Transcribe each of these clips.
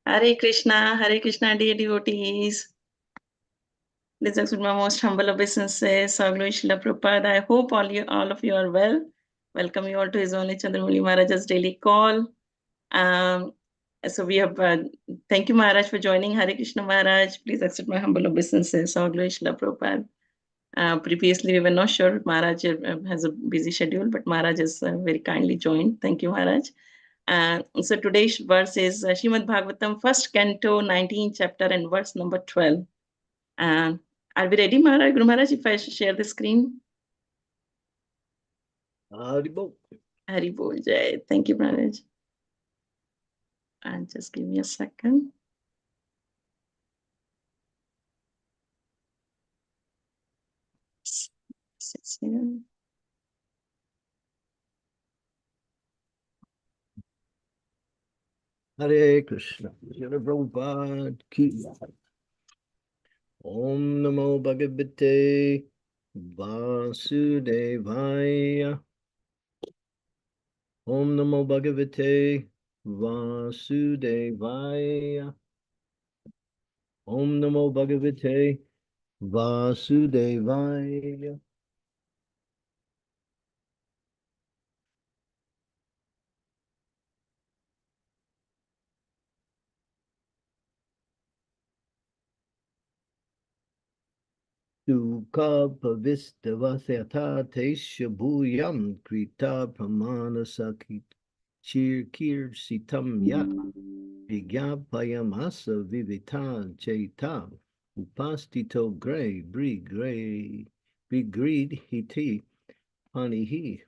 Hare Krishna, dear devotees. This is my most humble obeisances. Saglo Shila Prabhupada. I hope all of you are well. Welcome you all to His Only Chandramauli Maharaj's daily call. Um, so we have, thank you Maharaj for joining. Hare Krishna Maharaj. Please accept my humble obeisances. Saglo Shila Prabhupada. Previously, we were not sure. Maharaj has a busy schedule, but Maharaj has very kindly joined. Thank you, Maharaj. So today's verse is Shrimad Bhagavatam, first canto, 19th chapter, and verse number 12. Uh, are we ready, Maharaj? Guru Maharaj, if I share the screen? Haribol. Haribol Jai. Thank you, Maharaj. And just give me a second. Hare Krishna. Shri Prabhupada ki. Om Namo Bhagavate Vasudevaya. Om Namo Bhagavate Vasudevaya. Om Namo Bhagavate Vasudevaya. Sukha Pavistavasata Tesha Bhuyam Krita Pramana Sakit Chir Kir Sitam Yat Vigyapayamasa Vivita Chaita Upastito Gray Brigreed Hiti Panihi.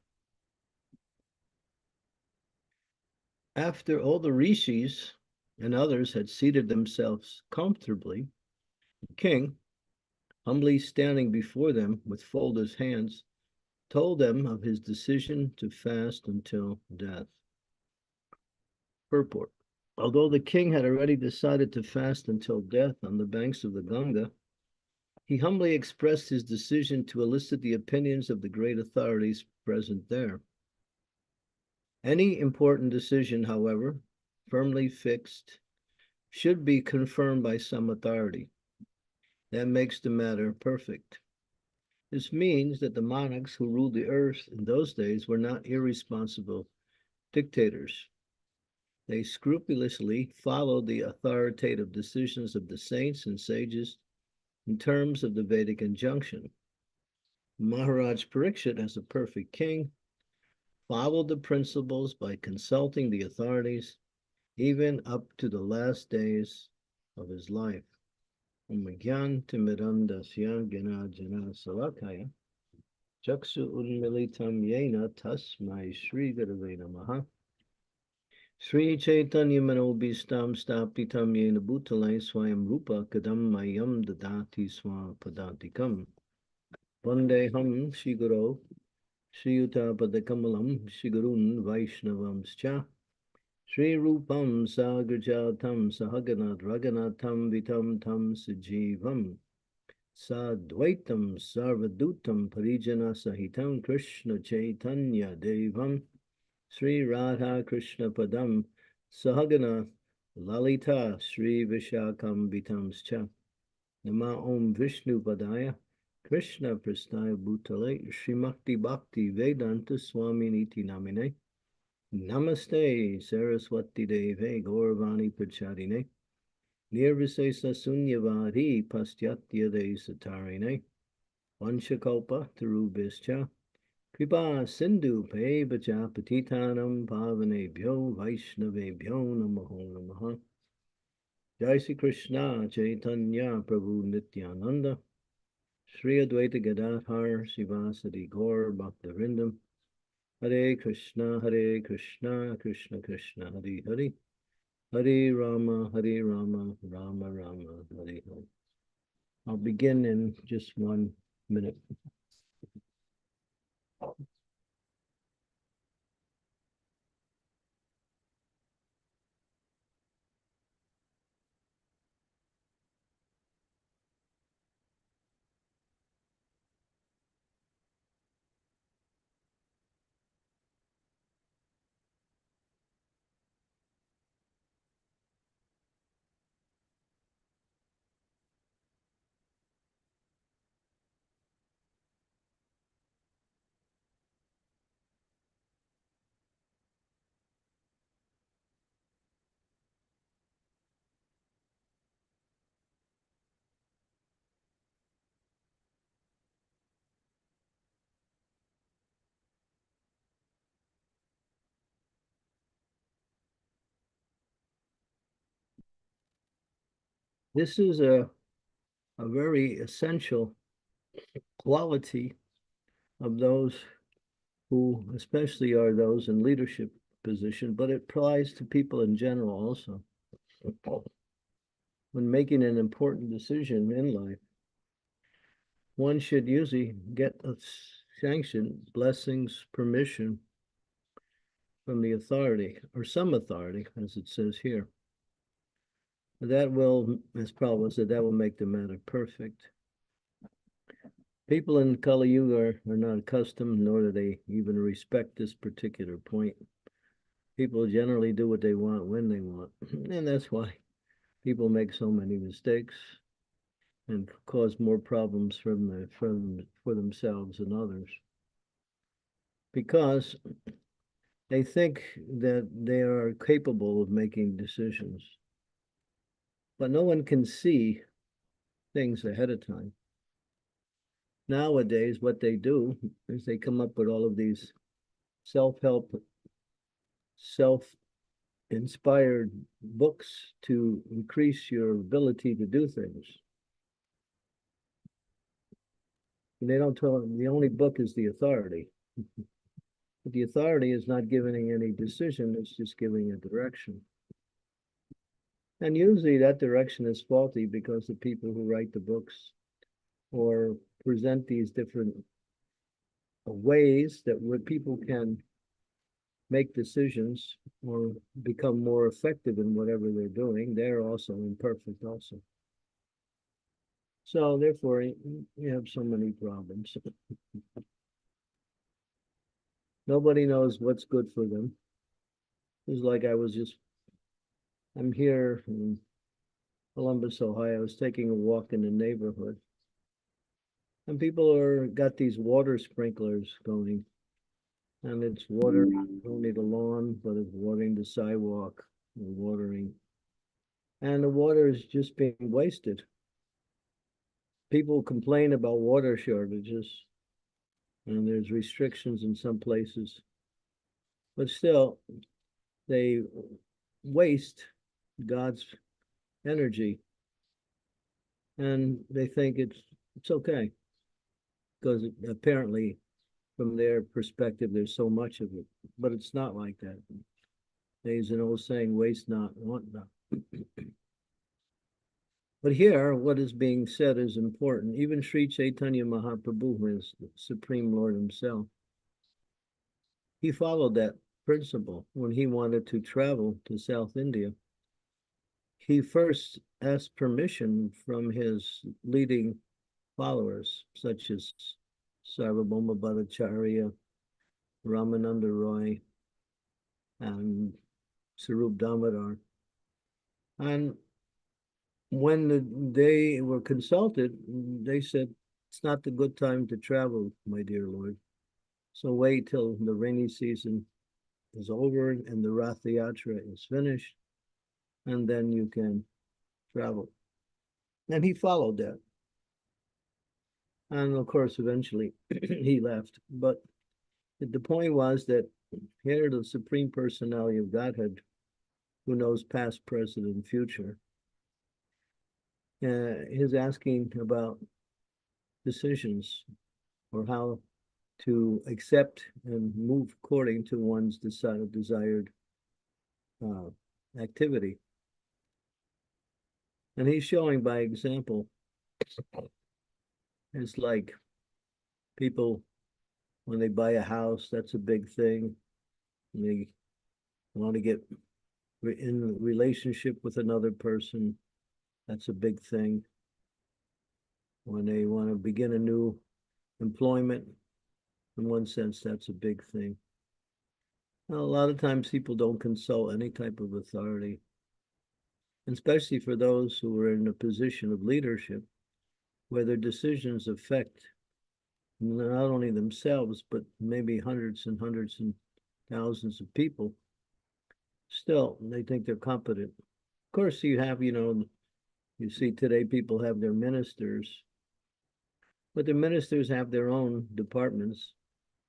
After all the rishis and others had seated themselves comfortably, the king, humbly standing before them with folded hands, told them of his decision to fast until death. Purport. Although the king had already decided to fast until death on the banks of the Ganga, he humbly expressed his decision to elicit the opinions of the great authorities present there. Any important decision, however, firmly fixed, should be confirmed by some authority. That makes the matter perfect. This means that the monarchs who ruled the earth in those days were not irresponsible dictators. They scrupulously followed the authoritative decisions of the saints and sages in terms of the Vedic injunction. Maharaj Parikshit, as a perfect king, followed the principles by consulting the authorities, even up to the last days of his life. Umagyan Timidandasya Gana Jana Salakaya Chaksu Unmilitam Yena Tasmai Sri Gurave Namaha Sri Chaitanya Manobistam Stapitam Yena Bhutalai Swayam Rupa Kadam Mayam Dadati Swa Padantikam Vandeham Shiguro Shriyuta Padakamalam Shigurun Vaishnavamscha Sri Rupam Sagrajatam Sahaganat Raganatam Vitam Tam Sajivam Sadvaitam Sarvadutam Parijana Sahitam Krishna Chaitanya Devam Sri Radha Krishna Padam Sahagana Lalita Sri Vishakam Vitamscha Nama Om Vishnu Padaya Krishna Prastaya Bhutale Srimakti Bhakti Vedanta Swami Niti Namine Namaste Saraswati Deve Gauravani Pachadine Nirvisesa Sunyavadi Pastyatya De Satarine Vanchakalpa Tarubhischa Kripa Sindhu Pe Bacha Patitanam Pavanebhyo Vaishnavebhyo Namaho Namaha Jai Sri Krishna Chaitanya Prabhu Nityananda Sri Advaita Gadadhar Sivasadi Gaur Bhaktarindam Hare Krishna Krishna Krishna Hare Hare Hare Rama Rama Rama Hare Hare. I'll begin in just 1 minute. This is a very essential quality of those who especially are those in leadership position, but it applies to people in general also. When making an important decision in life, one should usually get a sanction, blessings, permission from the authority, or some authority, as it says here. That will, as Prabhupada said, that will make the matter perfect. People in Kali Yuga are not accustomed, nor do they even respect this particular point. People generally do what they want when they want, and that's why people make so many mistakes and cause more problems for themselves and others, because they think that they are capable of making decisions, but no one can see things ahead of time. Nowadays, what they do is they come up with all of these self-help, self-inspired books to increase your ability to do things. And they don't tell them the only book is the authority. But the authority is not giving any decision, it's just giving a direction. And usually that direction is faulty because the people who write the books or present these different ways that where people can make decisions or become more effective in whatever they're doing, they're also imperfect also. So therefore, you have so many problems. Nobody knows what's good for them. It's like I'm here in Columbus, Ohio. I was taking a walk in the neighborhood, and people got these water sprinklers going, and it's water not only the lawn, but it's watering the sidewalk, and the water is just being wasted. People complain about water shortages, and there's restrictions in some places, but still, they waste God's energy, and they think it's okay because apparently from their perspective there's so much of it, but it's not like that. There's an old saying, waste not, want not. But here, what is being said is important. Even Sri Chaitanya Mahaprabhu, who is the Supreme Lord himself, he followed that principle when he wanted to travel to South India. He first asked permission from his leading followers, such as Sarvabhauma Bhattacharya, Ramananda Roy, and Sarup Damodar. And when they were consulted, they said, it's not the good time to travel, my dear Lord. So wait till the rainy season is over and the Rath Yatra is finished, and then you can travel. And he followed that. And of course, eventually he left. But the point was that here the Supreme Personality of Godhead, who knows past, present, and future, is asking about decisions or how to accept and move according to one's desired activity. And he's showing by example. It's like people, when they buy a house, that's a big thing. They want to get in a relationship with another person, that's a big thing. When they want to begin a new employment, in one sense, that's a big thing. Now, a lot of times people don't consult any type of authority, especially for those who are in a position of leadership, where their decisions affect not only themselves, but maybe hundreds and hundreds and thousands of people. Still, they think they're competent. Of course, you see today people have their ministers, but the ministers have their own departments.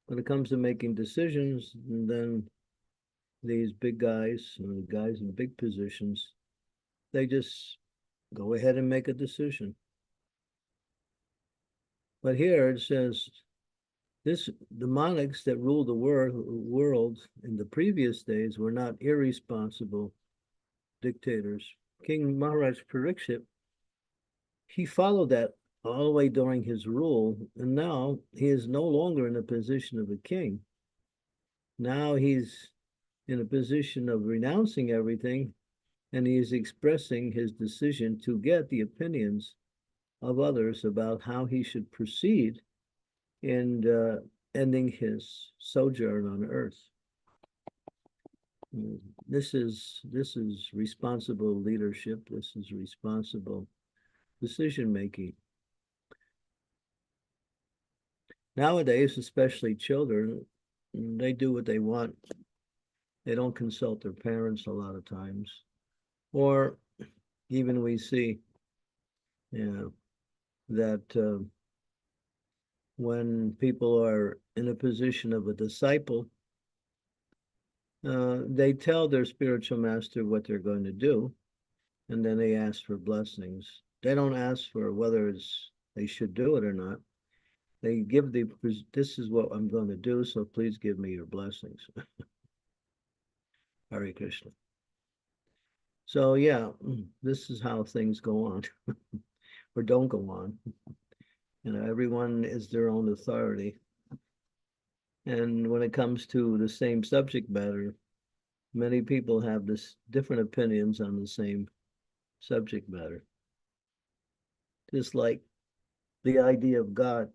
When it comes to making decisions, and then these big guys, guys in big positions, they just go ahead and make a decision. But here it says, the monarchs that ruled the world in the previous days were not irresponsible dictators. King Maharaj Pariksit, he followed that all the way during his rule, and now he is no longer in a position of a king. Now he's in a position of renouncing everything, and he is expressing his decision to get the opinions of others about how he should proceed in ending his sojourn on earth. This is responsible leadership. This is responsible decision making. Nowadays, especially children, they do what they want. They don't consult their parents a lot of times. Or even we see, that when people are in a position of a disciple, they tell their spiritual master what they're going to do, and then they ask for blessings. They don't ask for whether they should do it or not. They give this is what I'm going to do, so please give me your blessings. Hare Krishna. So yeah, this is how things go on, or don't go on. Everyone is their own authority. And when it comes to the same subject matter, many people have different opinions on the same subject matter. Just like the idea of God.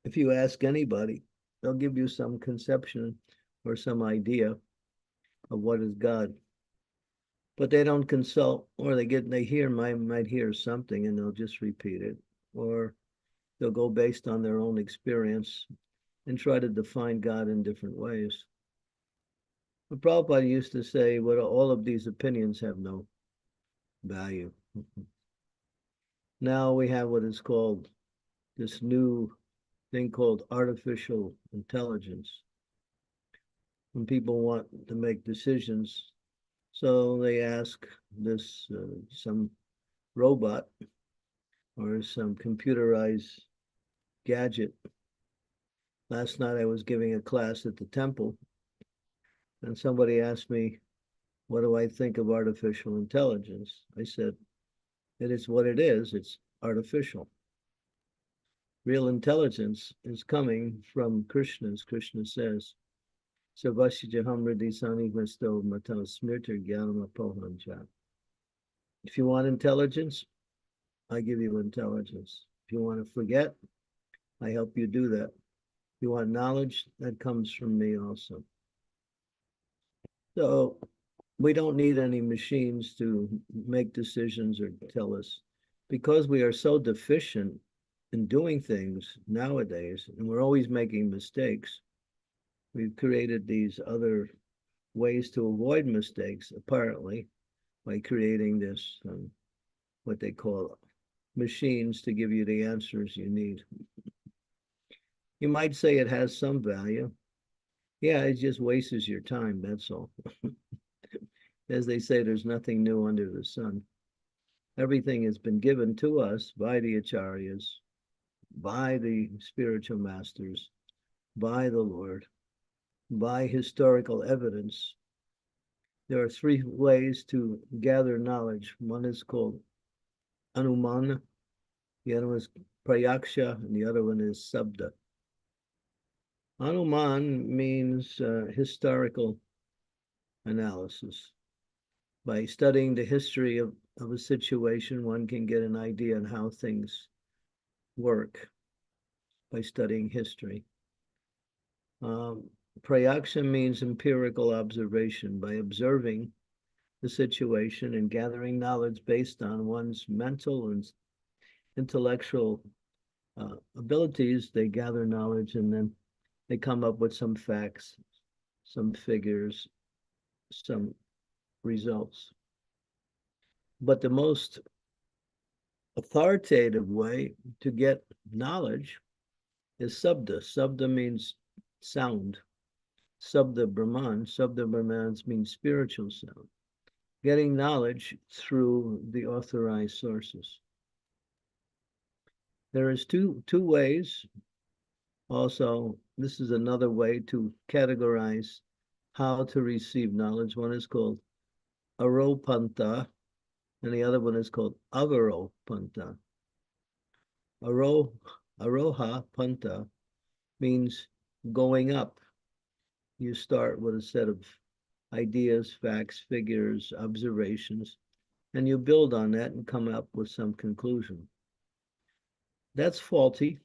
If you ask anybody, they'll give you some conception or some idea of what is God. But they don't consult, or might hear something and they'll just repeat it, or they'll go based on their own experience and try to define God in different ways. But Prabhupada used to say, well, all of these opinions have no value. Now we have what is called this new thing called artificial intelligence. When people want to make decisions, so they ask this some robot or some computerized gadget. Last night I was giving a class at the temple, and somebody asked me, what do I think of artificial intelligence? I said, it is what it is. It's artificial. Real intelligence is coming from Krishna, as Krishna says. If you want intelligence, I give you intelligence. If you want to forget, I help you do that. If you want knowledge, that comes from me also. So we don't need any machines to make decisions or tell us. Because we are so deficient in doing things nowadays, and we're always making mistakes, we've created these other ways to avoid mistakes, apparently, by creating this, what they call machines to give you the answers you need. You might say it has some value. Yeah, it just wastes your time, that's all. As they say, there's nothing new under the sun. Everything has been given to us by the acharyas, by the spiritual masters, by the Lord, by historical evidence. There are three ways to gather knowledge. One is called Anumana, the other one is Prayaksha, and the other one is Sabda. Anuman means historical analysis. By studying the history of a situation, one can get an idea on how things work by studying history. Prayaksha means empirical observation, by observing the situation and gathering knowledge based on one's mental and intellectual abilities. They gather knowledge and then they come up with some facts, some figures, some results. But the most authoritative way to get knowledge is Sabda. Sabda means sound. Sabda Brahman. Sabda Brahman means spiritual sound. getting knowledge through the authorized sources. There is two ways. Also, this is another way to categorize how to receive knowledge. One is called aropanta, and the other one is called avaropanta. Aroha panta means going up. You start with a set of ideas, facts, figures, observations, and you build on that and come up with some conclusion. That's faulty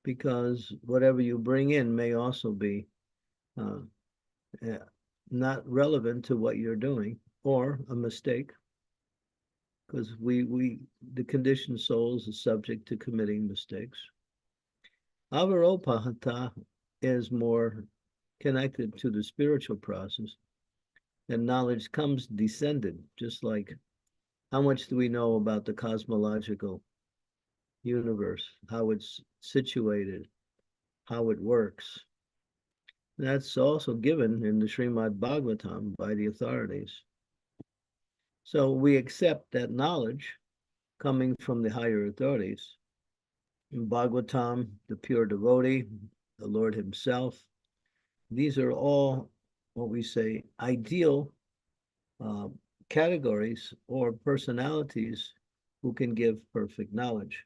because whatever you bring in may also be uh, not relevant to what you're doing, or a mistake, because the conditioned souls is subject to committing mistakes. Avaropahata is more connected to the spiritual process, and knowledge comes descended, just like how much do we know about the cosmological universe, how it's situated, how it works. That's also given in the Srimad Bhagavatam by the authorities. So we accept that knowledge coming from the higher authorities. In Bhagavatam, the pure devotee, the Lord himself, these are all what we say ideal uh, categories or personalities who can give perfect knowledge.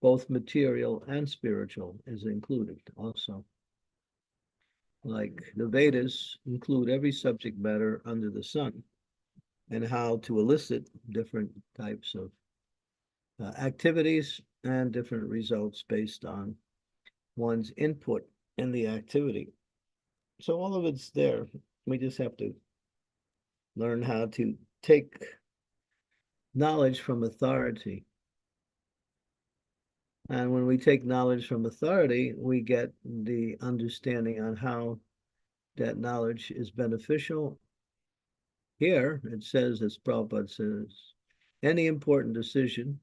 Both material and spiritual is included also. Like the Vedas include every subject matter under the sun and how to elicit different types of activities and different results based on one's input in the activity. So all of it's there. We just have to learn how to take knowledge from authority. And when we take knowledge from authority, we get the understanding on how that knowledge is beneficial. Here it says, as Prabhupada says, any important decision,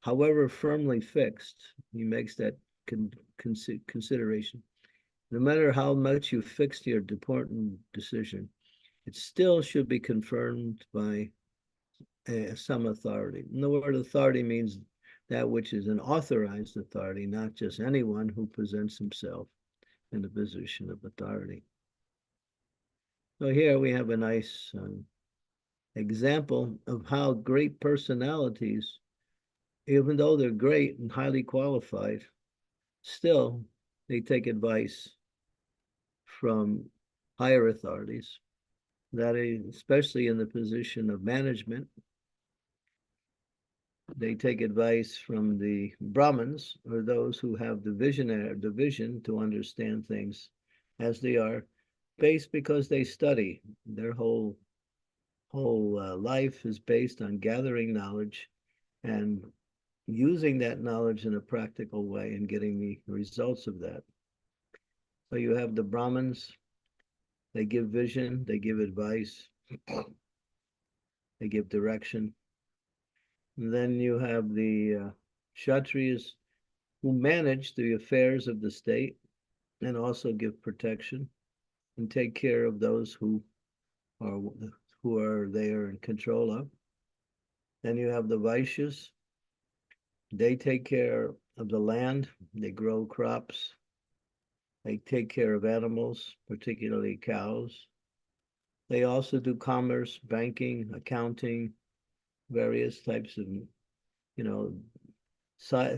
however firmly fixed, he makes that consideration. No matter how much you fixed your important decision, it still should be confirmed by some authority. And the word authority means that which is an authorized authority, not just anyone who presents himself in the position of authority. So here we have a nice example of how great personalities, even though they're great and highly qualified, still they take advice from higher authorities, that is, especially in the position of management. They take advice from the Brahmins, or those who have the vision to understand things as they are, based because they study. Their whole life is based on gathering knowledge and using that knowledge in a practical way and getting the results of that. So you have the Brahmins, they give vision, they give advice, they give direction. And then you have the Kshatriyas, who manage the affairs of the state and also give protection and take care of those who they are in control of. Then you have the Vaishyas. They take care of the land, they grow crops, they take care of animals, particularly cows. They also do commerce, banking, accounting, various types of,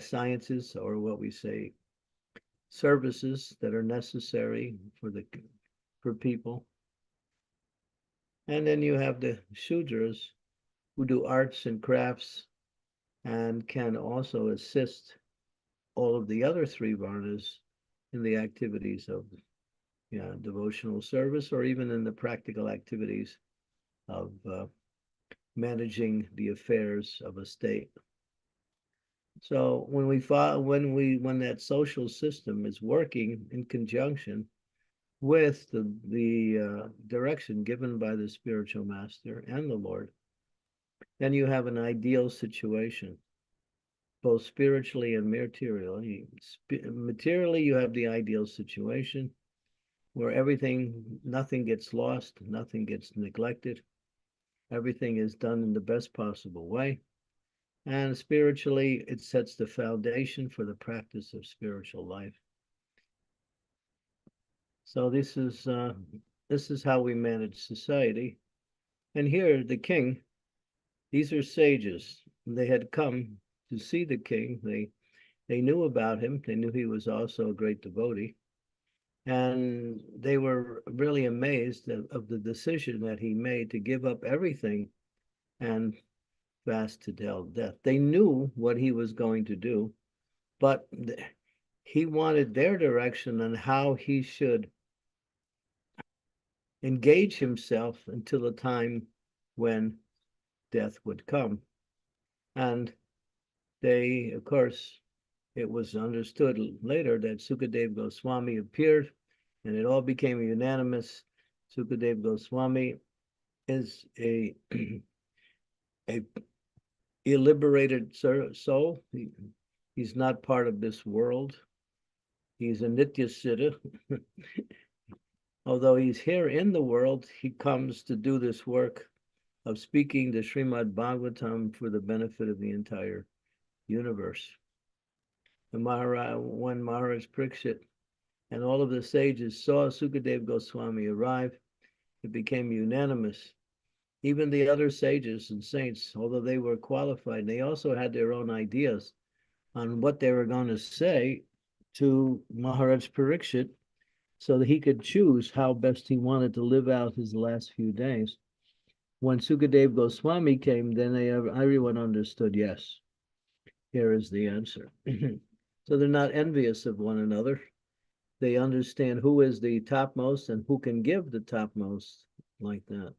sciences, or what we say, services that are necessary for people. And then you have the Shudras, who do arts and crafts and can also assist all of the other three varnas in the activities of devotional service, or even in the practical activities of managing the affairs of a state. So when that social system is working in conjunction with the direction given by the spiritual master and the Lord, then you have an ideal situation, both spiritually and materially. Materially, you have the ideal situation. where nothing gets lost, nothing gets neglected. Everything is done in the best possible way. And spiritually, it sets the foundation for the practice of spiritual life. So this is how we manage society. And here, the king, these are sages. They had come to see the king. They knew about him. They knew he was also a great devotee. And they were really amazed of the decision that he made to give up everything and fast to death. They knew what he was going to do, but he wanted their direction on how he should engage himself until the time when death would come. And they, of course, it was understood later that Sukadeva Goswami appeared, and it all became unanimous. Sukadeva Goswami is a liberated soul. He's not part of this world. He's a Nitya Siddha. Although he's here in the world, he comes to do this work of speaking the Srimad Bhagavatam for the benefit of the entire universe. And when Maharaj Parikshit and all of the sages saw Sukadeva Goswami arrive, it became unanimous. Even the other sages and saints, although they were qualified, they also had their own ideas on what they were going to say to Maharaj Parikshit so that he could choose how best he wanted to live out his last few days. When Sukadeva Goswami came, then everyone understood, yes, here is the answer. So they're not envious of one another. They understand who is the topmost and who can give the topmost like that.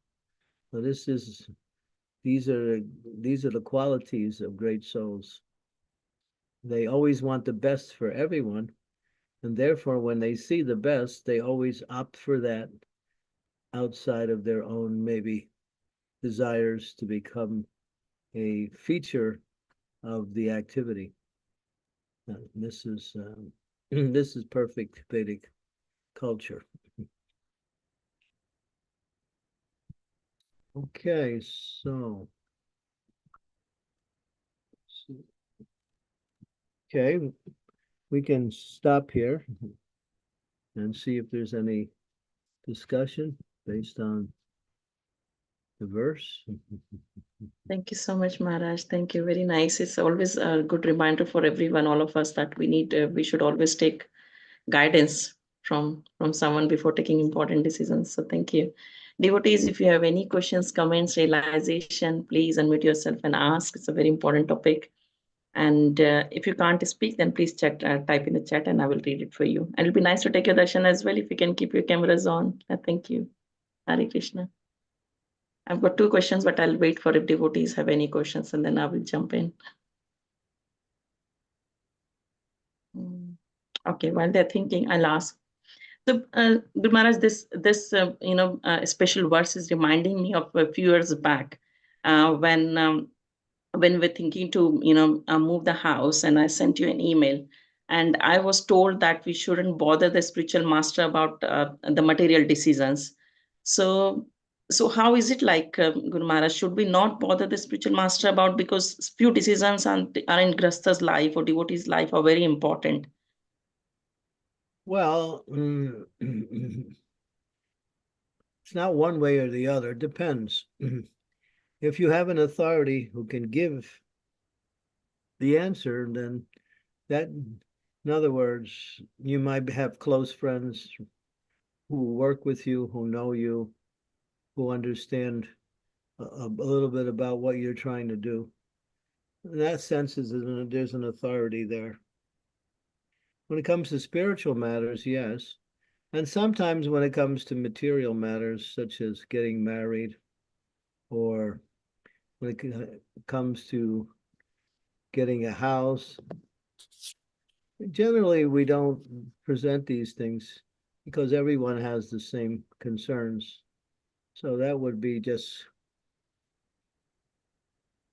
So these are the qualities of great souls. They always want the best for everyone, and therefore when they see the best, they always opt for that outside of their own maybe desires to become a feature of the activity. This is perfect Vedic culture. Okay, so okay, we can stop here and see if there's any discussion based on the verse. Thank you so much, Maharaj. Thank you. Very nice. It's always a good reminder for everyone, all of us, that we should always take guidance from someone before taking important decisions. So thank you. Devotees, if you have any questions, comments, realization, please unmute yourself and ask. It's a very important topic. And if you can't speak, then please type in the chat and I will read it for you. And it'll be nice to take your darshan as well if you can keep your cameras on. Thank you. Hare Krishna. I've got two questions, but I'll wait for if devotees have any questions and then I will jump in. Okay, while they're thinking, I'll ask. So, Guru Maharaj, this special verse is reminding me of a few years back when we're thinking to move the house, and I sent you an email, and I was told that we shouldn't bother the spiritual master about the material decisions. So how is it like, Guru Maharaj? Should we not bother the spiritual master about, because few decisions are in Grasta's life or devotee's life are very important? Well, it's not one way or the other. It depends. If you have an authority who can give the answer, then that, in other words, you might have close friends who work with you, who know you, who understand a little bit about what you're trying to do. In that sense, there's an authority there. When it comes to spiritual matters, yes. And sometimes when it comes to material matters, such as getting married, or when it comes to getting a house, generally we don't present these things because everyone has the same concerns. So that would be just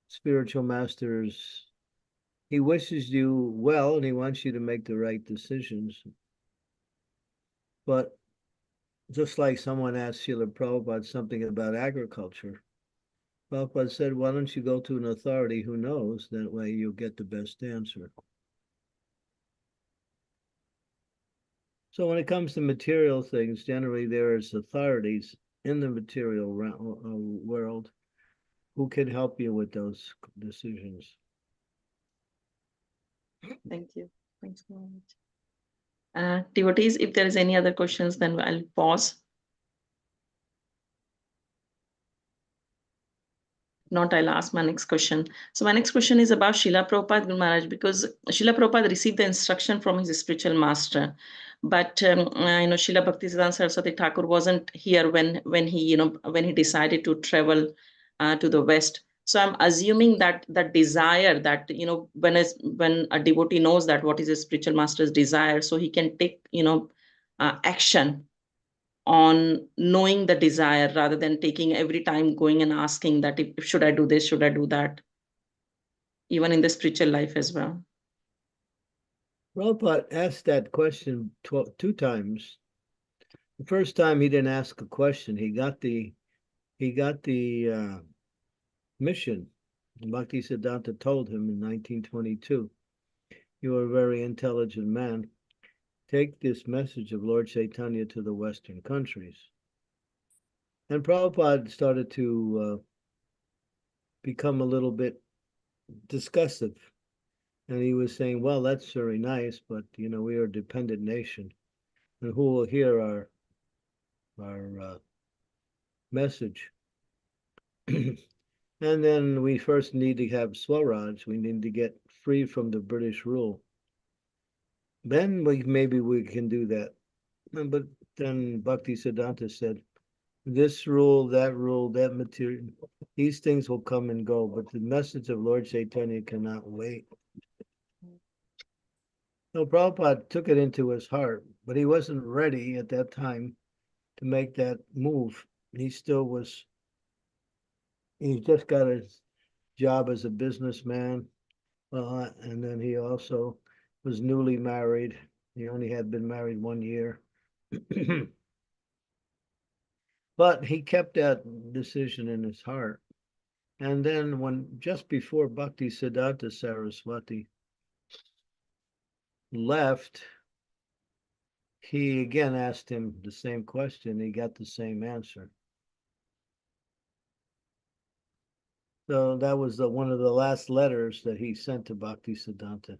spiritual masters. He wishes you well and he wants you to make the right decisions. But just like someone asked Srila Prabhupada something about agriculture. Prabhupada said, why don't you go to an authority who knows? That way you'll get the best answer. So when it comes to material things, generally there's authorities in the material world who can help you with those decisions. Thank you. Thanks so much. Devotees, if there is any other questions, then I'll pause. Not, I'll ask my next question. So my next question is about Srila Prabhupada Guru Maharaj, because Srila Prabhupada received the instruction from his spiritual master. But Srila Bhaktisiddhanta Saraswati Thakur wasn't here when he decided to travel to the West. So I'm assuming that that desire that, when a devotee knows that what is his spiritual master's desire, so he can take, action on knowing the desire rather than taking every time going and asking that if should I do this, should I do that, even in the spiritual life as well. Prabhupada asked that question 2 times. The first time he didn't ask a question. He got the mission. Bhaktisiddhanta told him in 1922, you are a very intelligent man. Take this message of Lord Chaitanya to the Western countries. And Prabhupada started to become a little bit disgusted. And he was saying, well, that's very nice, but, we are a dependent nation. And who will hear our message? And then we first need to have Swaraj. We need to get free from the British rule. Then maybe we can do that. But then Bhaktisiddhanta said, this rule, that material, these things will come and go, but the message of Lord Chaitanya cannot wait. So Prabhupada took it into his heart, but he wasn't ready at that time to make that move. He still was, he just got his job as a businessman, and then he also was newly married. He only had been married 1 year. But he kept that decision in his heart. And then just before Bhaktisiddhanta Saraswati left, he again asked him the same question. He got the same answer. So that was one of the last letters that he sent to Bhaktisiddhanta.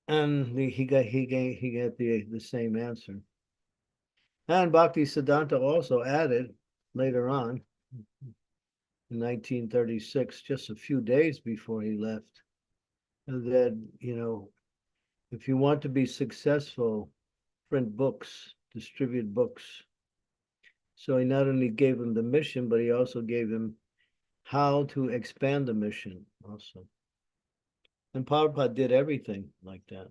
And he got the same answer. And Bhaktisiddhanta also added later on, in 1936, just a few days before he left, that, if you want to be successful, print books, distribute books. So he not only gave him the mission, but he also gave him how to expand the mission also. And Prabhupada did everything like that.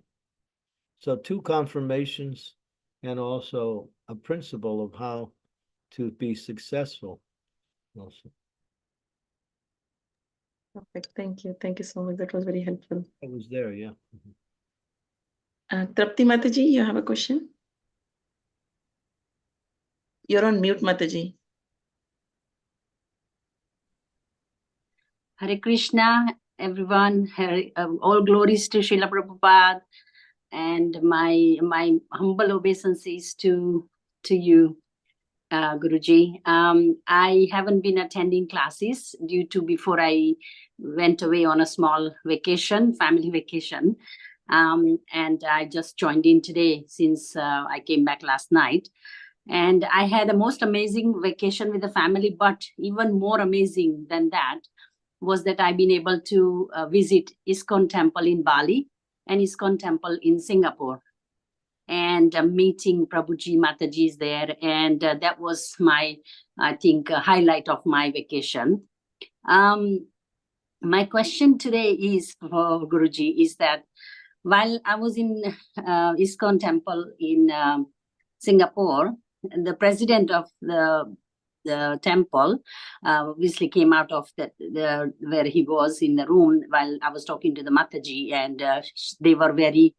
So 2 confirmations and also a principle of how to be successful also. Perfect. Thank you. Thank you so much. That was very helpful. I was there, yeah. Trapti Mataji, you have a question? You're on mute, Mataji. Hare Krishna, everyone. All glories to Srila Prabhupada, and my humble obeisances to you, Guruji. I haven't been attending classes due to before I went away on a small vacation, family vacation. And I just joined in today since I came back last night. And I had a most amazing vacation with the family, but even more amazing than that was that I've been able to visit ISKCON temple in Bali and ISKCON temple in Singapore, and meeting Prabhuji Mataji's there. And that was my, I think, highlight of my vacation. My question today is for Guruji is that while I was in ISKCON temple in Singapore, the president of the temple obviously came out of where he was in the room while I was talking to the Mataji, and they were very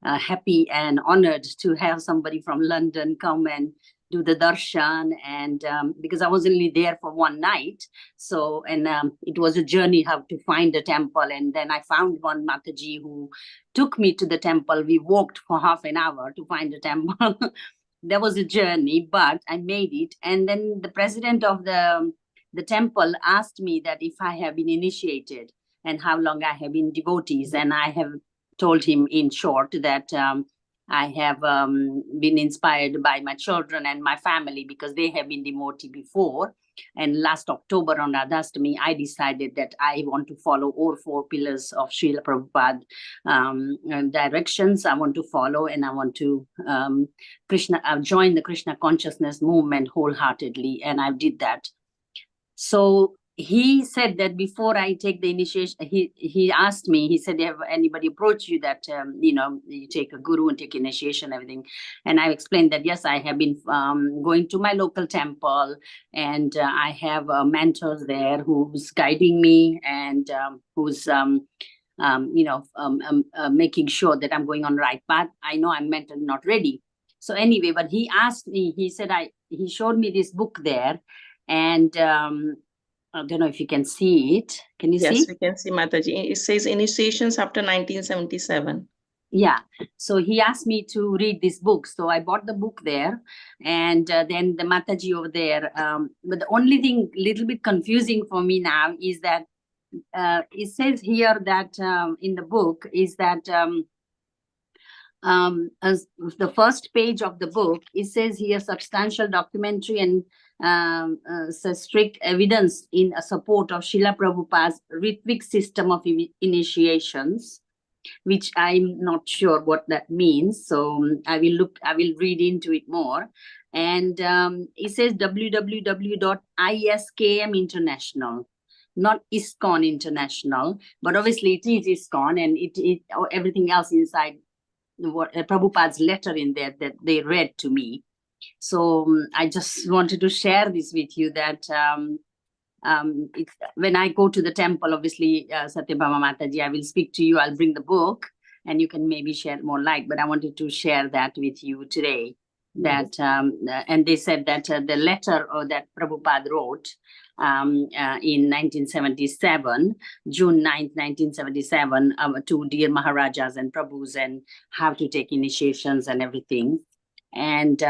happy and honored to have somebody from London come and do the darshan, and because I was only there for one night, so it was a journey how to find a temple, and then I found one Mataji who took me to the temple. We walked for half an hour to find a temple. There was a journey, but I made it. And then the president of the temple asked me that if I have been initiated and how long I have been devotees, and I have told him in short that I have been inspired by my children and my family because they have been devotee before. And last October on Radhastami, I decided that I want to follow all 4 pillars of Srila Prabhupada directions. I want to follow, and I want to join the Krishna consciousness movement wholeheartedly, and I did that. So he said that before I take the initiation, he asked me, he said, have anybody approached you that, you take a guru and take initiation, everything? And I explained that, yes, I have been going to my local temple, and I have mentors there who's guiding me, and who's, making sure that I'm going on the right path. I know I'm mentally not ready. So anyway, but he asked me, he said, he showed me this book there, and I don't know if you can see it. Can you see? Yes, we can see, Mataji. It says initiations after 1977. Yeah. So he asked me to read this book. So I bought the book there, and then the Mataji over there. But the only thing little bit confusing for me now is that it says here that in the book is that as the first page of the book, it says here substantial documentary and strict evidence in support of Srila Prabhupada's Ritvik system of initiations, which I'm not sure what that means. So I will read into it more. And it says www.iskm International, not ISKCON International, but obviously it is ISKCON, and it everything else inside what Prabhupada's letter in there that they read to me. So I just wanted to share this with you that when I go to the temple, obviously, Satyabhama Mataji, I will speak to you. I'll bring the book, and you can maybe share more light. But I wanted to share that with you today. That and they said that the letter that Prabhupada wrote in 1977, June 9th, 1977, to dear Maharajas and Prabhus, and how to take initiations and everything. And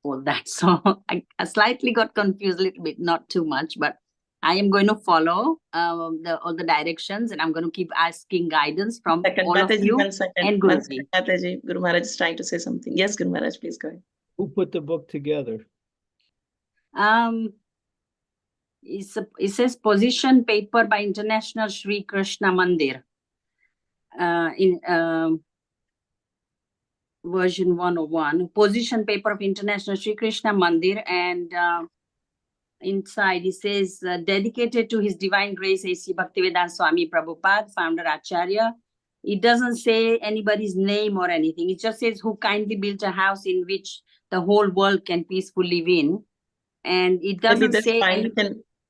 all that. So I slightly got confused a little bit, not too much, but I am going to follow all the directions, and I'm going to keep asking guidance from all Mataji, of you. 1 second. And Guruji. Mataji, Guru Maharaj is trying to say something. Yes, Guru Maharaj, please go ahead. Who put the book together? It says position paper by International Sri Krishna Mandir in version 101, position paper of International Sri Krishna Mandir, and inside it says dedicated to His Divine Grace A.C. Bhaktivedanta Swami Prabhupada, founder Acharya. It doesn't say anybody's name or anything. It just says who kindly built a house in which the whole world can peacefully live in. And it doesn't Maybe that's say fine.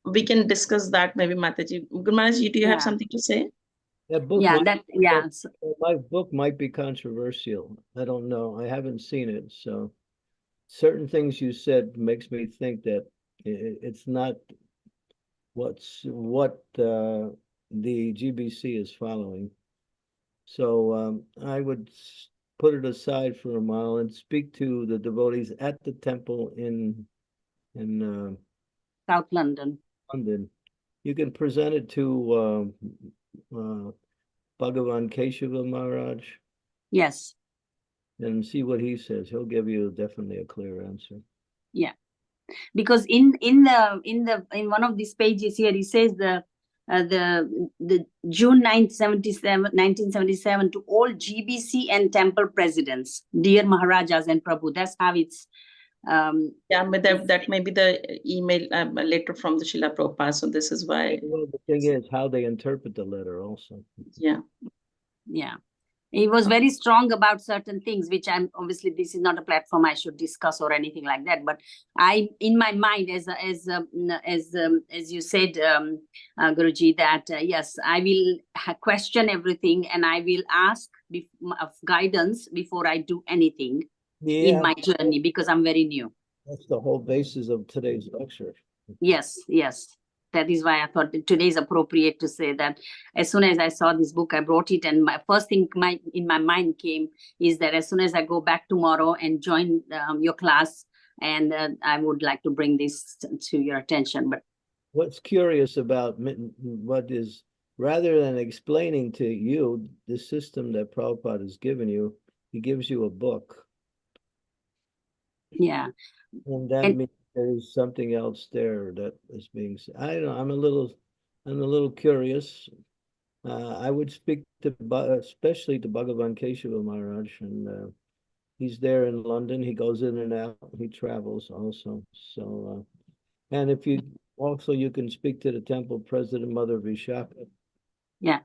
We can discuss that, maybe, Mataji. Guru Maharaj, do you have something to say? That book my book might be controversial. I don't know. I haven't seen it. So certain things you said makes me think that it's not what the GBC is following. So I would put it aside for a while and speak to the devotees at the temple in South London. You can present it to Bhagavan Keshava Maharaj. Yes. And see what he says. He'll give you definitely a clear answer. Yeah, because in one of these pages here, he says the June 9th, 1977 to all GBC and temple presidents, dear Maharajas and Prabhu. That's how it's. But that may be the email letter from the Srila Prabhupada. So this is why. Well, the thing is how they interpret the letter also. Yeah. He was very strong about certain things, which I'm obviously this is not a platform I should discuss or anything like that. But I, in my mind, as you said, Guruji, that yes, I will question everything and I will ask of guidance before I do anything in my journey, because I'm very new. That's the whole basis of today's lecture. Yes, yes. That is why I thought that today is appropriate to say that as soon as I saw this book, I brought it, and my first thing in my mind came is that as soon as I go back tomorrow and join your class, and I would like to bring this to your attention. But what's curious about what is, rather than explaining to you the system that Prabhupada has given you, he gives you a book. yeah. And that means there's something else there that is being said. I don't know, I'm a little curious. I would speak to, especially to Bhagavan Keshava Maharaj, and he's there in London. He goes in and out. He travels also. So, and if you also, you can speak to the temple president, Mother Vishaka. Yeah.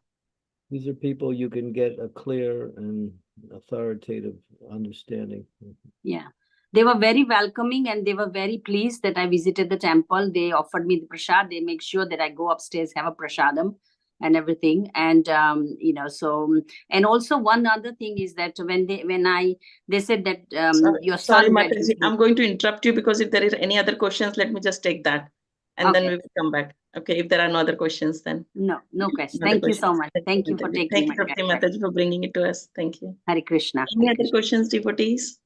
These are people you can get a clear and authoritative understanding. Yeah. They were very welcoming, and they were very pleased that I visited the temple. They offered me the prasad. They make sure that I go upstairs, have a prasadam and everything. And, so, and also one other thing is that they said that your Sorry, son read Mataji, this book. I'm going to interrupt you because if there is any other questions, let me just take that. And then we will come back. Okay, if there are no other questions, then. No questions. Thank you so much. Thank you for taking Thank my you, Bhakti Mataji, for bringing it to us. Thank you. Hare Krishna. Any other questions, devotees?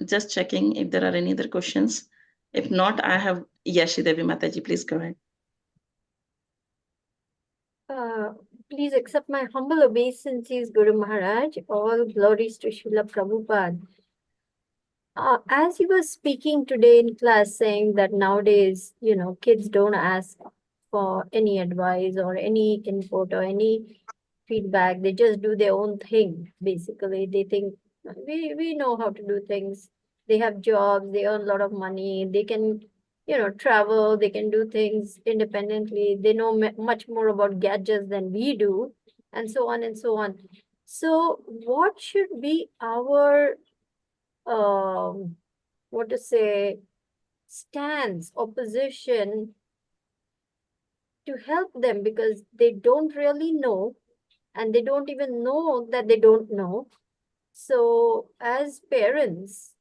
Just checking if there are any other questions. If not, I have Yashi Devi Mataji. Please go ahead. Please accept my humble obeisances, Guru Maharaj. All glories to Srila Prabhupada. As you were speaking today in class, saying that nowadays, kids don't ask for any advice or any input or any feedback. They just do their own thing. Basically, they think we know how to do things. They have jobs. They earn a lot of money. They can, travel. They can do things independently. They know much more about gadgets than we do, and so on and so on. So, what should be our what to say, stance, opposition to help them, because they don't really know, and they don't even know that they don't know. So as parents,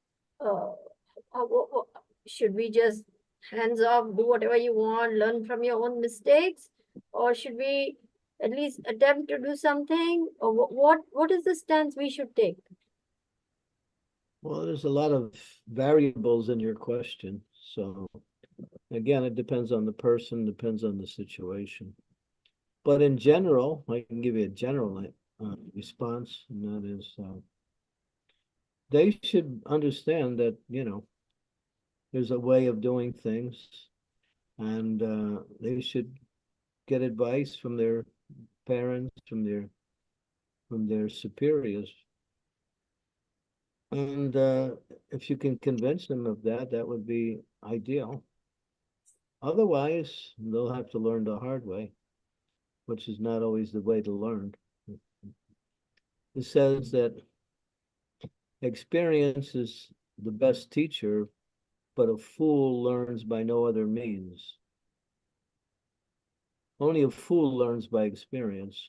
should we just hands off, do whatever you want, learn from your own mistakes, or should we at least attempt to do something? Or what is the stance we should take? Well, there's a lot of variables in your question. So again, it depends on the person, depends on the situation. But in general, I can give you a general response, and that is they should understand that, there's a way of doing things, and they should get advice from their parents, from their superiors. And if you can convince them of that, that would be ideal. Otherwise, they'll have to learn the hard way, which is not always the way to learn. It says that experience is the best teacher, but a fool learns by no other means. Only a fool learns by experience.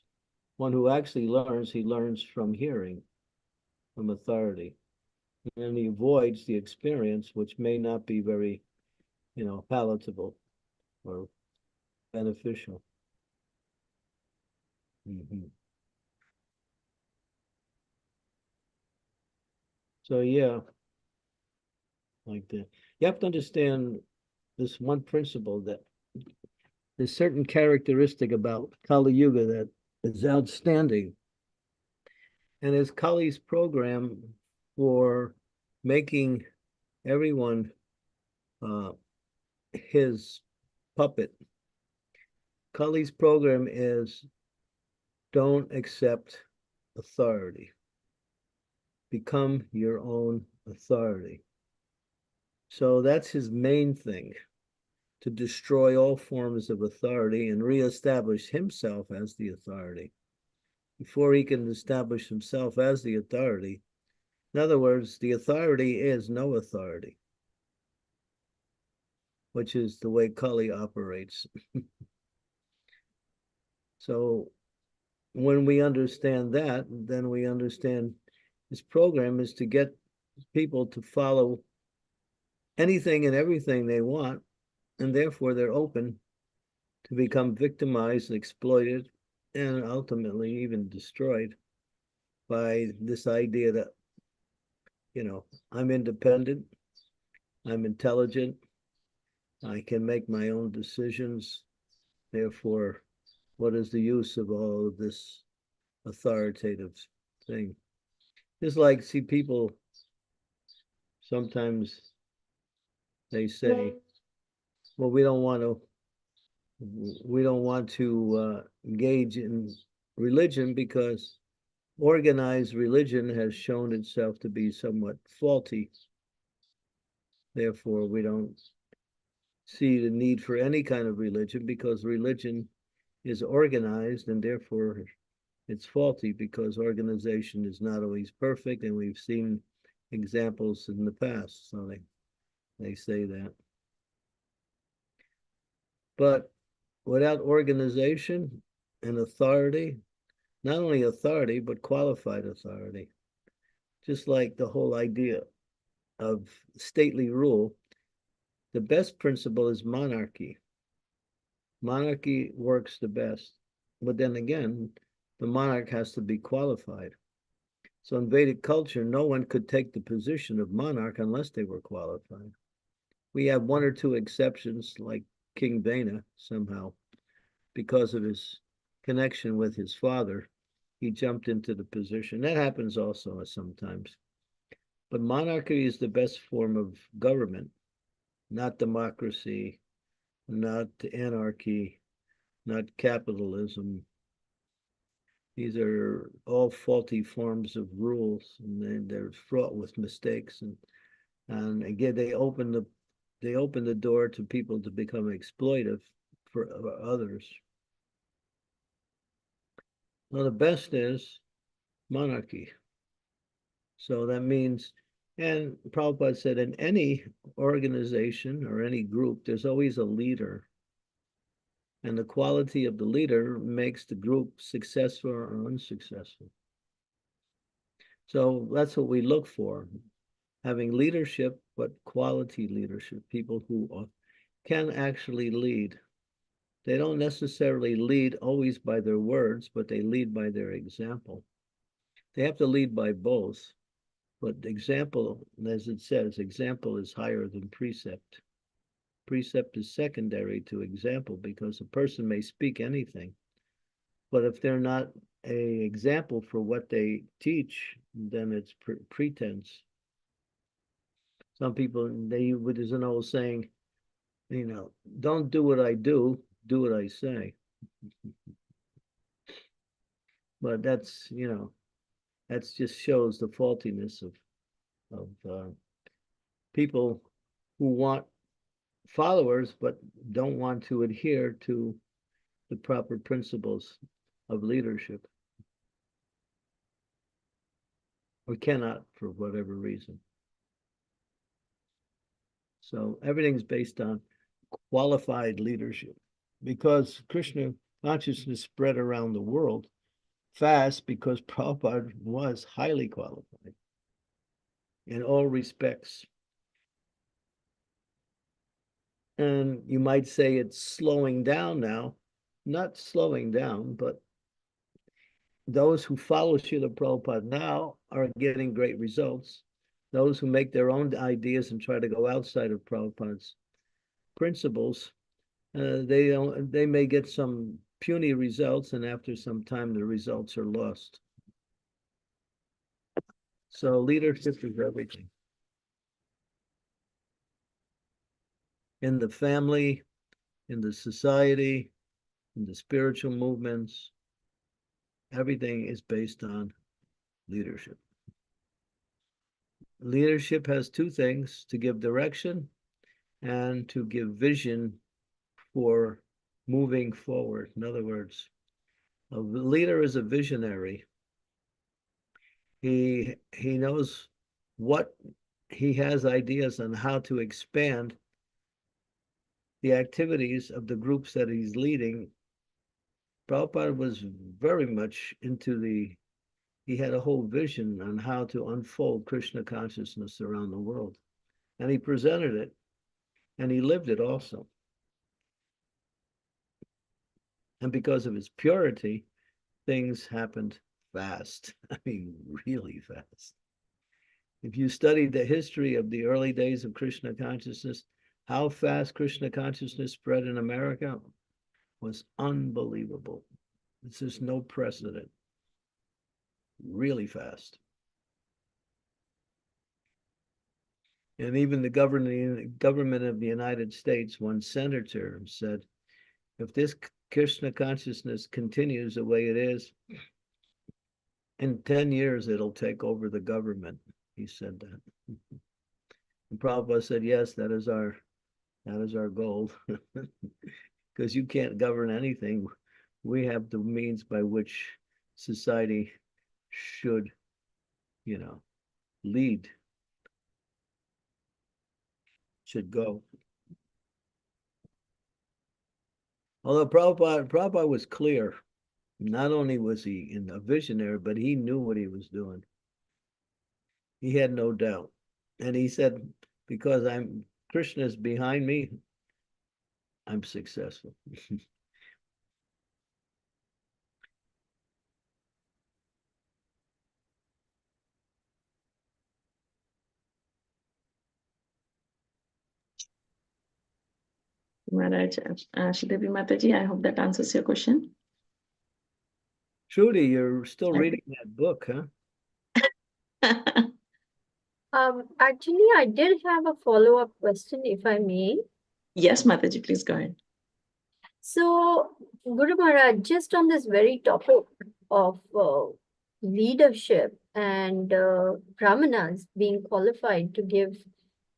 One who actually learns, he learns from hearing, from authority. And he avoids the experience, which may not be very, palatable or beneficial. So yeah, like that. You have to understand this one principle, that there's certain characteristic about Kali Yuga that is outstanding. And as Kali's program for making everyone his puppet, Kali's program is don't accept authority. Become your own authority. So that's his main thing, to destroy all forms of authority and reestablish himself as the authority. Before he can establish himself as the authority, in other words, the authority is no authority, which is the way Kali operates. So when we understand that, then we understand his program is to get people to follow anything and everything they want, and therefore they're open to become victimized, exploited, and ultimately even destroyed by this idea that, I'm independent, I'm intelligent, I can make my own decisions. Therefore, what is the use of all of this authoritative thing? It's like, see, people sometimes they say, well, we don't want to engage in religion because organized religion has shown itself to be somewhat faulty. Therefore, we don't see the need for any kind of religion because religion is organized, and therefore it's faulty because organization is not always perfect, and we've seen examples in the past. So they say that. But without organization and authority, not only authority, but qualified authority, just like the whole idea of stately rule, the best principle is monarchy. Monarchy works the best. But then again, the monarch has to be qualified. So in Vedic culture, no one could take the position of monarch unless they were qualified. We have one or two exceptions, like King Vena, somehow, because of his connection with his father, he jumped into the position. That happens also sometimes. But monarchy is the best form of government, not democracy, not anarchy, not capitalism. These are all faulty forms of rules, and they're fraught with mistakes. And again, they open the door to people to become exploitive for others. Well, the best is monarchy. So that means, and Prabhupada said, in any organization or any group, there's always a leader. And the quality of the leader makes the group successful or unsuccessful. So that's what we look for, having leadership, but quality leadership, people who can actually lead. They don't necessarily lead always by their words, but they lead by their example. They have to lead by both, but example, as it says, example is higher than precept. Precept is secondary to example because a person may speak anything, but if they're not an example for what they teach, then it's pretense. Some people, there's an old saying, don't do what I do, do what I say. But that's just shows the faultiness of people who want followers but don't want to adhere to the proper principles of leadership, or cannot for whatever reason. So everything's based on qualified leadership, because Krishna consciousness spread around the world fast because Prabhupada was highly qualified in all respects. And you might say it's slowing down now. Not slowing down, but those who follow Srila Prabhupada now are getting great results. Those who make their own ideas and try to go outside of Prabhupada's principles, they may get some puny results, and after some time the results are lost. So leadership is everything. In the family, in the society, in the spiritual movements, everything is based on leadership. Leadership has two things: to give direction and to give vision for moving forward. In other words, a leader is a visionary. He knows what he has ideas on how to expand the activities of the groups that he's leading. Prabhupada was very much into the he had a whole vision on how to unfold Krishna consciousness around the world. And he presented it, and he lived it also. And because of his purity, things happened fast. I mean, really fast. If you studied the history of the early days of Krishna consciousness, how fast Krishna consciousness spread in America was unbelievable. This is no precedent. Really fast. And even the government of the United States, one senator said, if this Krishna consciousness continues the way it is, in 10 years, it'll take over the government. He said that. And Prabhupada said, yes, that is our goal. Because you can't govern anything. We have the means by which society should, lead, should go. Although Prabhupada was clear. Not only was he a visionary, but he knew what he was doing. He had no doubt. And he said, because Krishna's behind me, I'm successful. Maharaj, Shridevi Mataji, I hope that answers your question. Trudy, you're still reading that book, huh? Actually, I did have a follow-up question, if I may. Yes, Mataji, please go ahead. So, Guru Maharaj, just on this very topic of leadership and brahmanas being qualified to give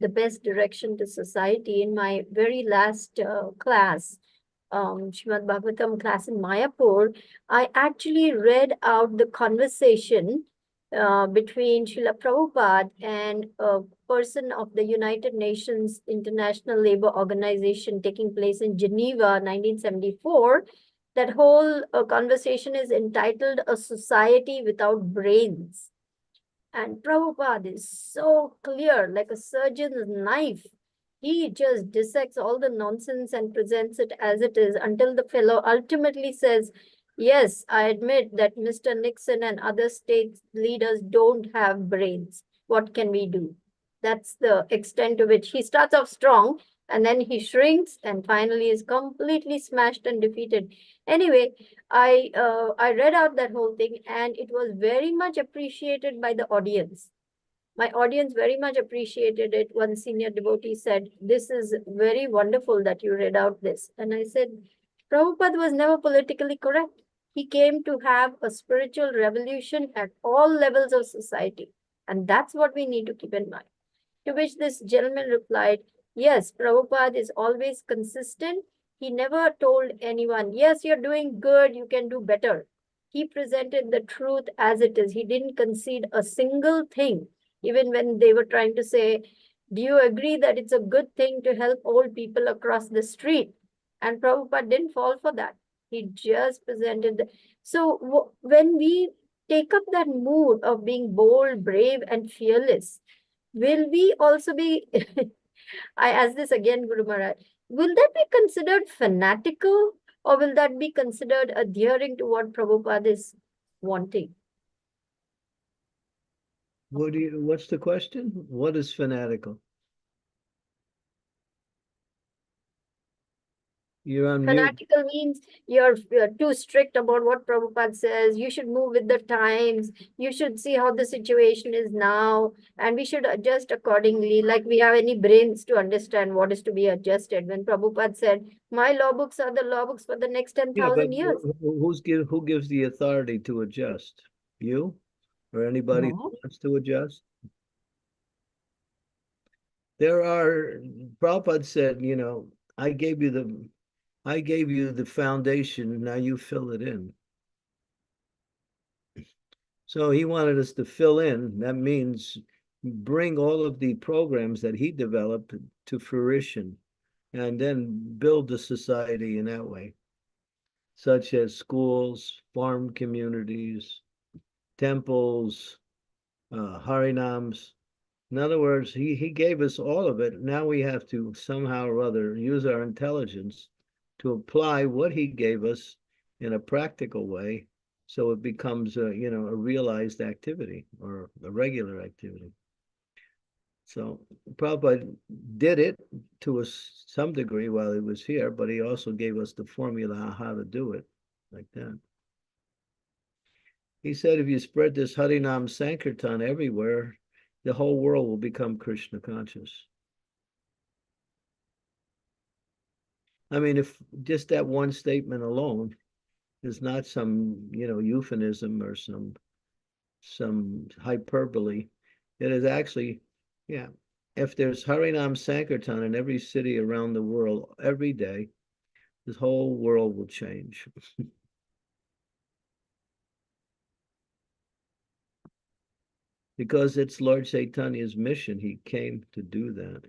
the best direction to society, in my very last class, Srimad Bhagavatam class in Mayapur, I actually read out the conversation between Srila Prabhupada and a person of the United Nations International Labour Organization taking place in Geneva, 1974. That whole conversation is entitled A Society Without Brains. And Prabhupada is so clear, like a surgeon's knife. He just dissects all the nonsense and presents it as it is until the fellow ultimately says, yes, I admit that Mr. Nixon and other state leaders don't have brains. What can we do? That's the extent to which he starts off strong and then he shrinks and finally is completely smashed and defeated. Anyway, I read out that whole thing and it was very much appreciated by the audience. My audience very much appreciated it. One senior devotee said, this is very wonderful that you read out this. And I said, Prabhupada was never politically correct. He came to have a spiritual revolution at all levels of society. And that's what we need to keep in mind. To which this gentleman replied, yes, Prabhupada is always consistent. He never told anyone, yes, you're doing good, you can do better. He presented the truth as it is. He didn't concede a single thing. Even when they were trying to say, do you agree that it's a good thing to help old people across the street? And Prabhupada didn't fall for that. He just presented So when we take up that mood of being bold, brave, and fearless, will we also be, I ask this again, Guru Maharaj, will that be considered fanatical or will that be considered adhering to what Prabhupada is wanting? What's the question? What is fanatical? You're on mute. Fanatical means you're too strict about what Prabhupada says. You should move with the times. You should see how the situation is now. And we should adjust accordingly. Like we have any brains to understand what is to be adjusted. When Prabhupada said, my law books are the law books for the next 10,000 years. Who gives the authority to adjust? You? Or anybody who wants to adjust? Prabhupada said, I gave you the foundation, now you fill it in. So he wanted us to fill in. That means bring all of the programs that he developed to fruition and then build the society in that way, such as schools, farm communities, temples, harinams. In other words, he gave us all of it. Now we have to somehow or other use our intelligence to apply what he gave us in a practical way, so it becomes a realized activity or a regular activity. So Prabhupada did it to some degree while he was here, but he also gave us the formula on how to do it like that. He said, if you spread this Harinam Sankirtan everywhere, the whole world will become Krishna conscious. I mean, if just that one statement alone is not some, euphemism or some hyperbole, it is actually, yeah. If there's Harinam Sankirtan in every city around the world every day, this whole world will change. Because it's Lord Chaitanya's mission. He came to do that,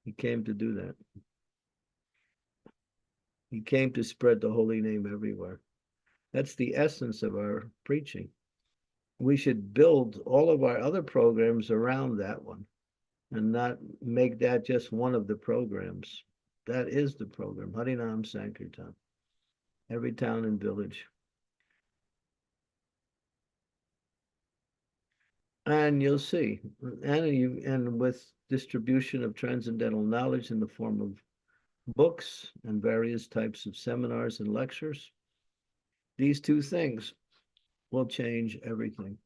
He came to do that. He came to spread the holy name everywhere. That's the essence of our preaching. We should build all of our other programs around that one and not make that just one of the programs. That is the program, Harinam Sankirtan, every town and village. And you'll see, and with distribution of transcendental knowledge in the form of books and various types of seminars and lectures, these two things will change everything,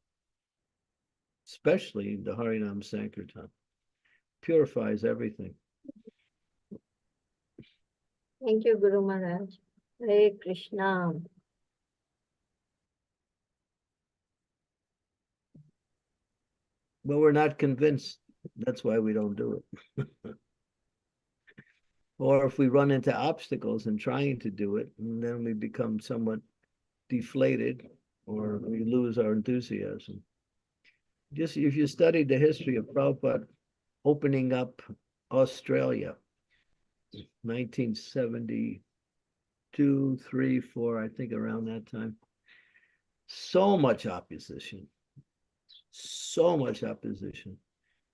especially the Harinam Sankirtan. Purifies everything. Thank you, Guru Maharaj. Hare Krishna. But we're not convinced. That's why we don't do it. Or if we run into obstacles in trying to do it, and then we become somewhat deflated or we lose our enthusiasm. Just if you study the history of Prabhupada opening up Australia, 1972, 3, 4, I think around that time, so much opposition.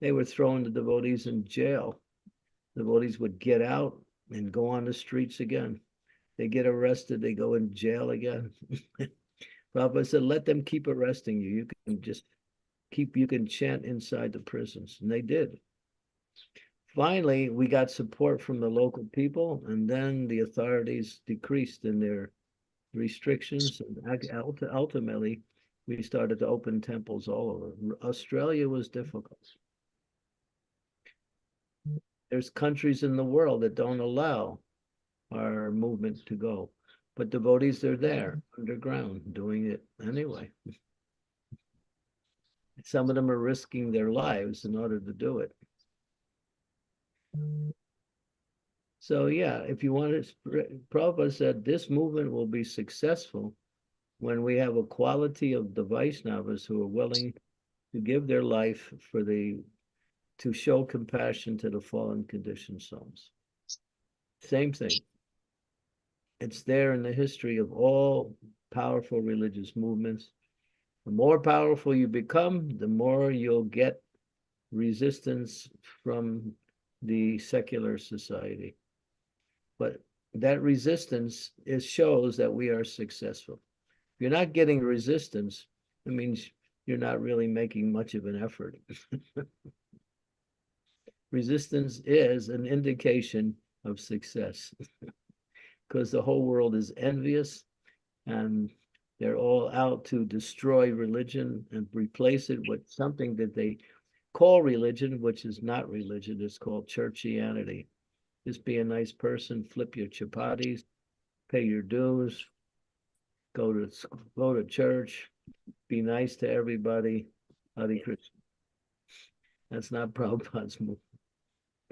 They were throwing the devotees in jail. Devotees would get out and go on the streets again. They get arrested, they go in jail again. Prabhupada said, let them keep arresting you. You can just you can chant inside the prisons. And they did. Finally, we got support from the local people, and then the authorities decreased in their restrictions. And ultimately, we started to open temples all over. Australia was difficult. There's countries in the world that don't allow our movement to go, but devotees are there underground doing it anyway. Some of them are risking their lives in order to do it. So yeah, if you want to, Prabhupada said this movement will be successful when we have a quality of the Vaishnavas who are willing to give their life to show compassion to the fallen conditioned souls. Same thing. It's there in the history of all powerful religious movements. The more powerful you become, the more you'll get resistance from the secular society. But that resistance shows that we are successful. If you're not getting resistance, it means you're not really making much of an effort. Resistance is an indication of success because the whole world is envious and they're all out to destroy religion and replace it with something that they call religion, which is not religion. It's called churchianity. Just be a nice person, flip your chapatis, pay your dues, go to church, be nice to everybody. Hare Krishna. That's not Prabhupada's move.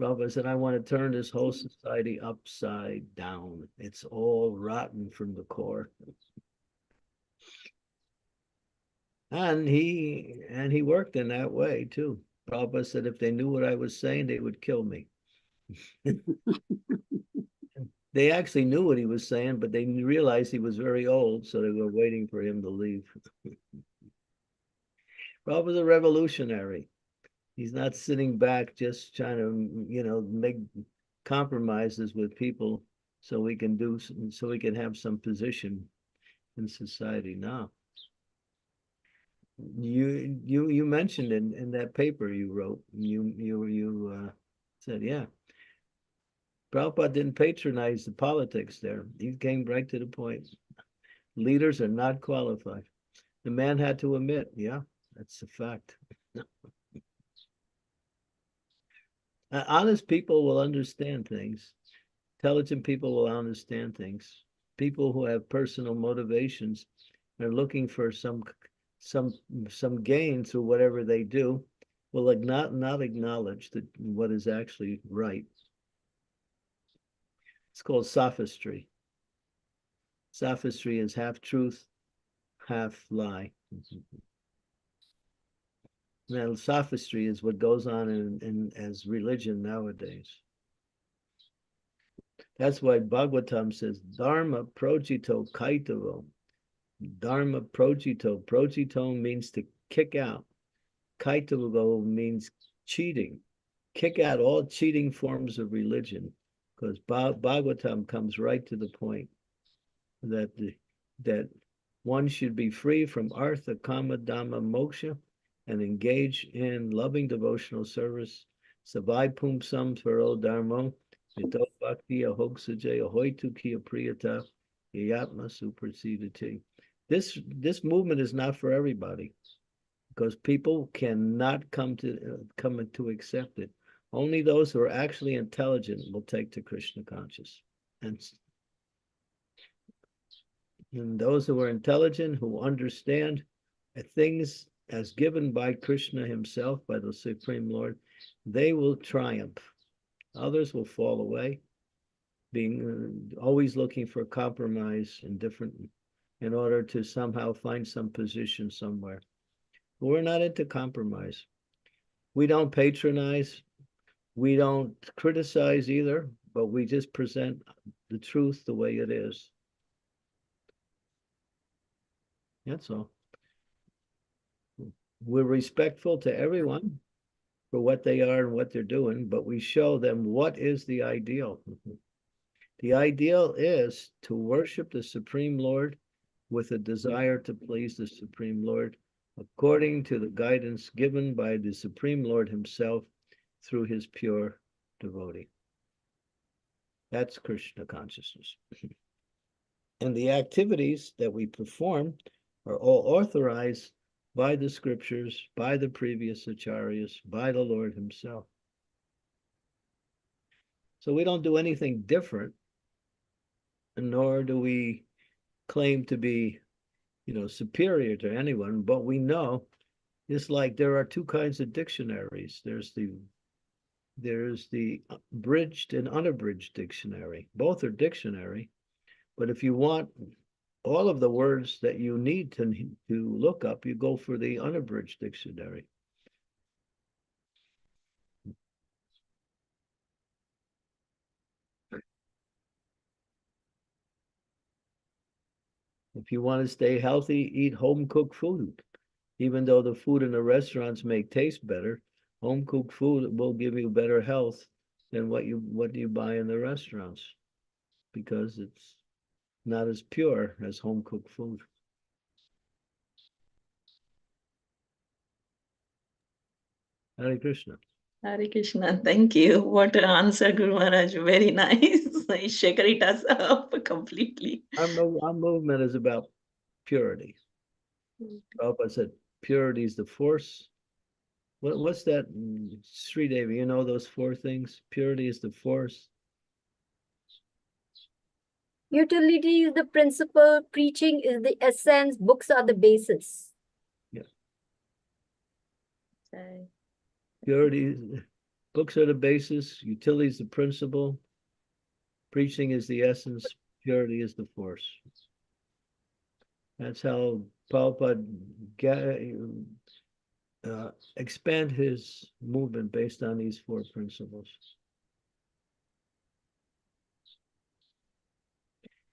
Prabhupada said, I want to turn this whole society upside down. It's all rotten from the core. And he worked in that way too. Prabhupada said if they knew what I was saying, they would kill me. They actually knew what he was saying, but they realized he was very old, so they were waiting for him to leave. Rob was a revolutionary. He's not sitting back just trying to, make compromises with people so we can have some position in society. Now, you mentioned in that paper you wrote, you said, yeah, Prabhupada didn't patronize the politics there. He came right to the point. Leaders are not qualified. The man had to admit, yeah, that's a fact. Honest people will understand things. Intelligent people will understand things. People who have personal motivations are looking for some gain through whatever they do will not acknowledge that what is actually right. It's called sophistry. Sophistry is half truth, half lie. Now, sophistry is what goes on in as religion nowadays. That's why Bhagavatam says, Dharma projito kaitavo. Dharma projito. Projito means to kick out. Kaitavo means cheating. Kick out all cheating forms of religion, because Bhagavatam comes right to the point that one should be free from artha, kama, dhamma, moksha, and engage in loving devotional service. Savai pumsam svaro dharmo, ito bhakti ahogsaje ahoitu kiya priyata, yatma suprasidati. This movement is not for everybody, because people cannot come to accept it. Only those who are actually intelligent will take to Krishna conscious. And those who are intelligent, who understand things as given by Krishna himself, by the Supreme Lord, they will triumph. Others will fall away, being always looking for compromise in order to somehow find some position somewhere. But we're not into compromise. We don't patronize. We don't criticize either, but we just present the truth the way it is. That's all. We're respectful to everyone for what they are and what they're doing, but we show them what is the ideal. The ideal is to worship the Supreme Lord with a desire to please the Supreme Lord, according to the guidance given by the Supreme Lord himself through his pure devotee. That's Krishna consciousness. And the activities that we perform are all authorized by the scriptures, by the previous acharyas, by the Lord himself. So we don't do anything different, nor do we claim to be, superior to anyone, but we know it's like there are two kinds of dictionaries. There's the abridged and unabridged dictionary. Both are dictionary, but if you want all of the words that you need to look up, you go for the unabridged dictionary. If you want to stay healthy, eat home-cooked food. Even though the food in the restaurants may taste better, home-cooked food will give you better health than what you buy in the restaurants, because it's not as pure as home-cooked food. Hare Krishna. Hare Krishna. Thank you. What an answer, Guru Maharaj. Very nice. Shaker us up completely. Our movement is about purity. Prabhupada said purity is the force. What's that, Sri Devi? You know those four things? Purity is the force. Utility is the principle, preaching is the essence, books are the basis. Yeah. Okay. Purity, books are the basis, utility is the principle, preaching is the essence, purity is the force. That's how Prabhupada expand his movement based on these four principles.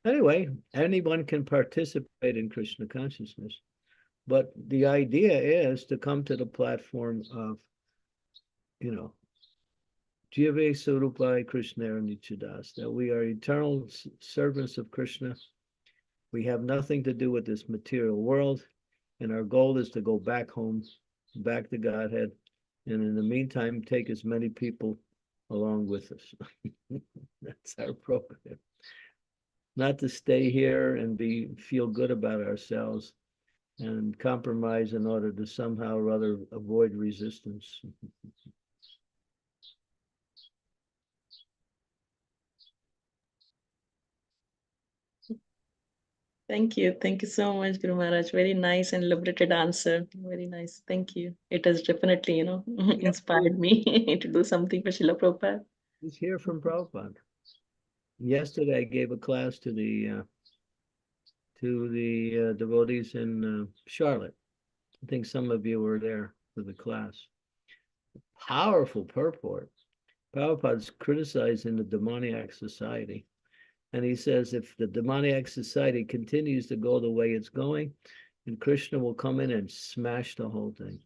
Anyway, anyone can participate in Krishna consciousness. But the idea is to come to the platform of, Jive Sarupai Krishna Nichadas, that we are eternal servants of Krishna. We have nothing to do with this material world, and our goal is to go back home, back to Godhead, and in the meantime, take as many people along with us. That's our program. Not to stay here and feel good about ourselves and compromise in order to somehow or other avoid resistance. Thank you. Thank you so much, Guru Maharaj. Very nice and elaborated answer. Very nice. Thank you. It has definitely, inspired me to do something for Srila Prabhupada. Let's hear from Prabhupada. Yesterday, I gave a class to the devotees in Charlotte. I think some of you were there for the class. Powerful purport. Prabhupada's criticizing the demoniac society. And he says, if the demoniac society continues to go the way it's going, and Krishna will come in and smash the whole thing.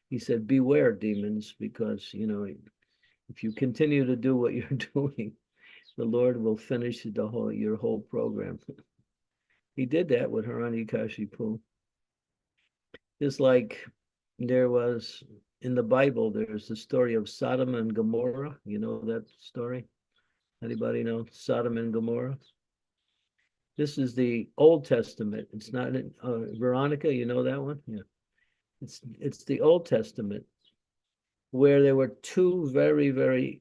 He said, beware, demons, because, if you continue to do what you're doing, the Lord will finish your whole program. He did that with Hiranyakashipu. Just like there was in the Bible, there's the story of Sodom and Gomorrah. You know that story? Anybody know Sodom and Gomorrah? This is the Old Testament. It's not Veronica, you know that one? Yeah. It's the Old Testament where there were two very, very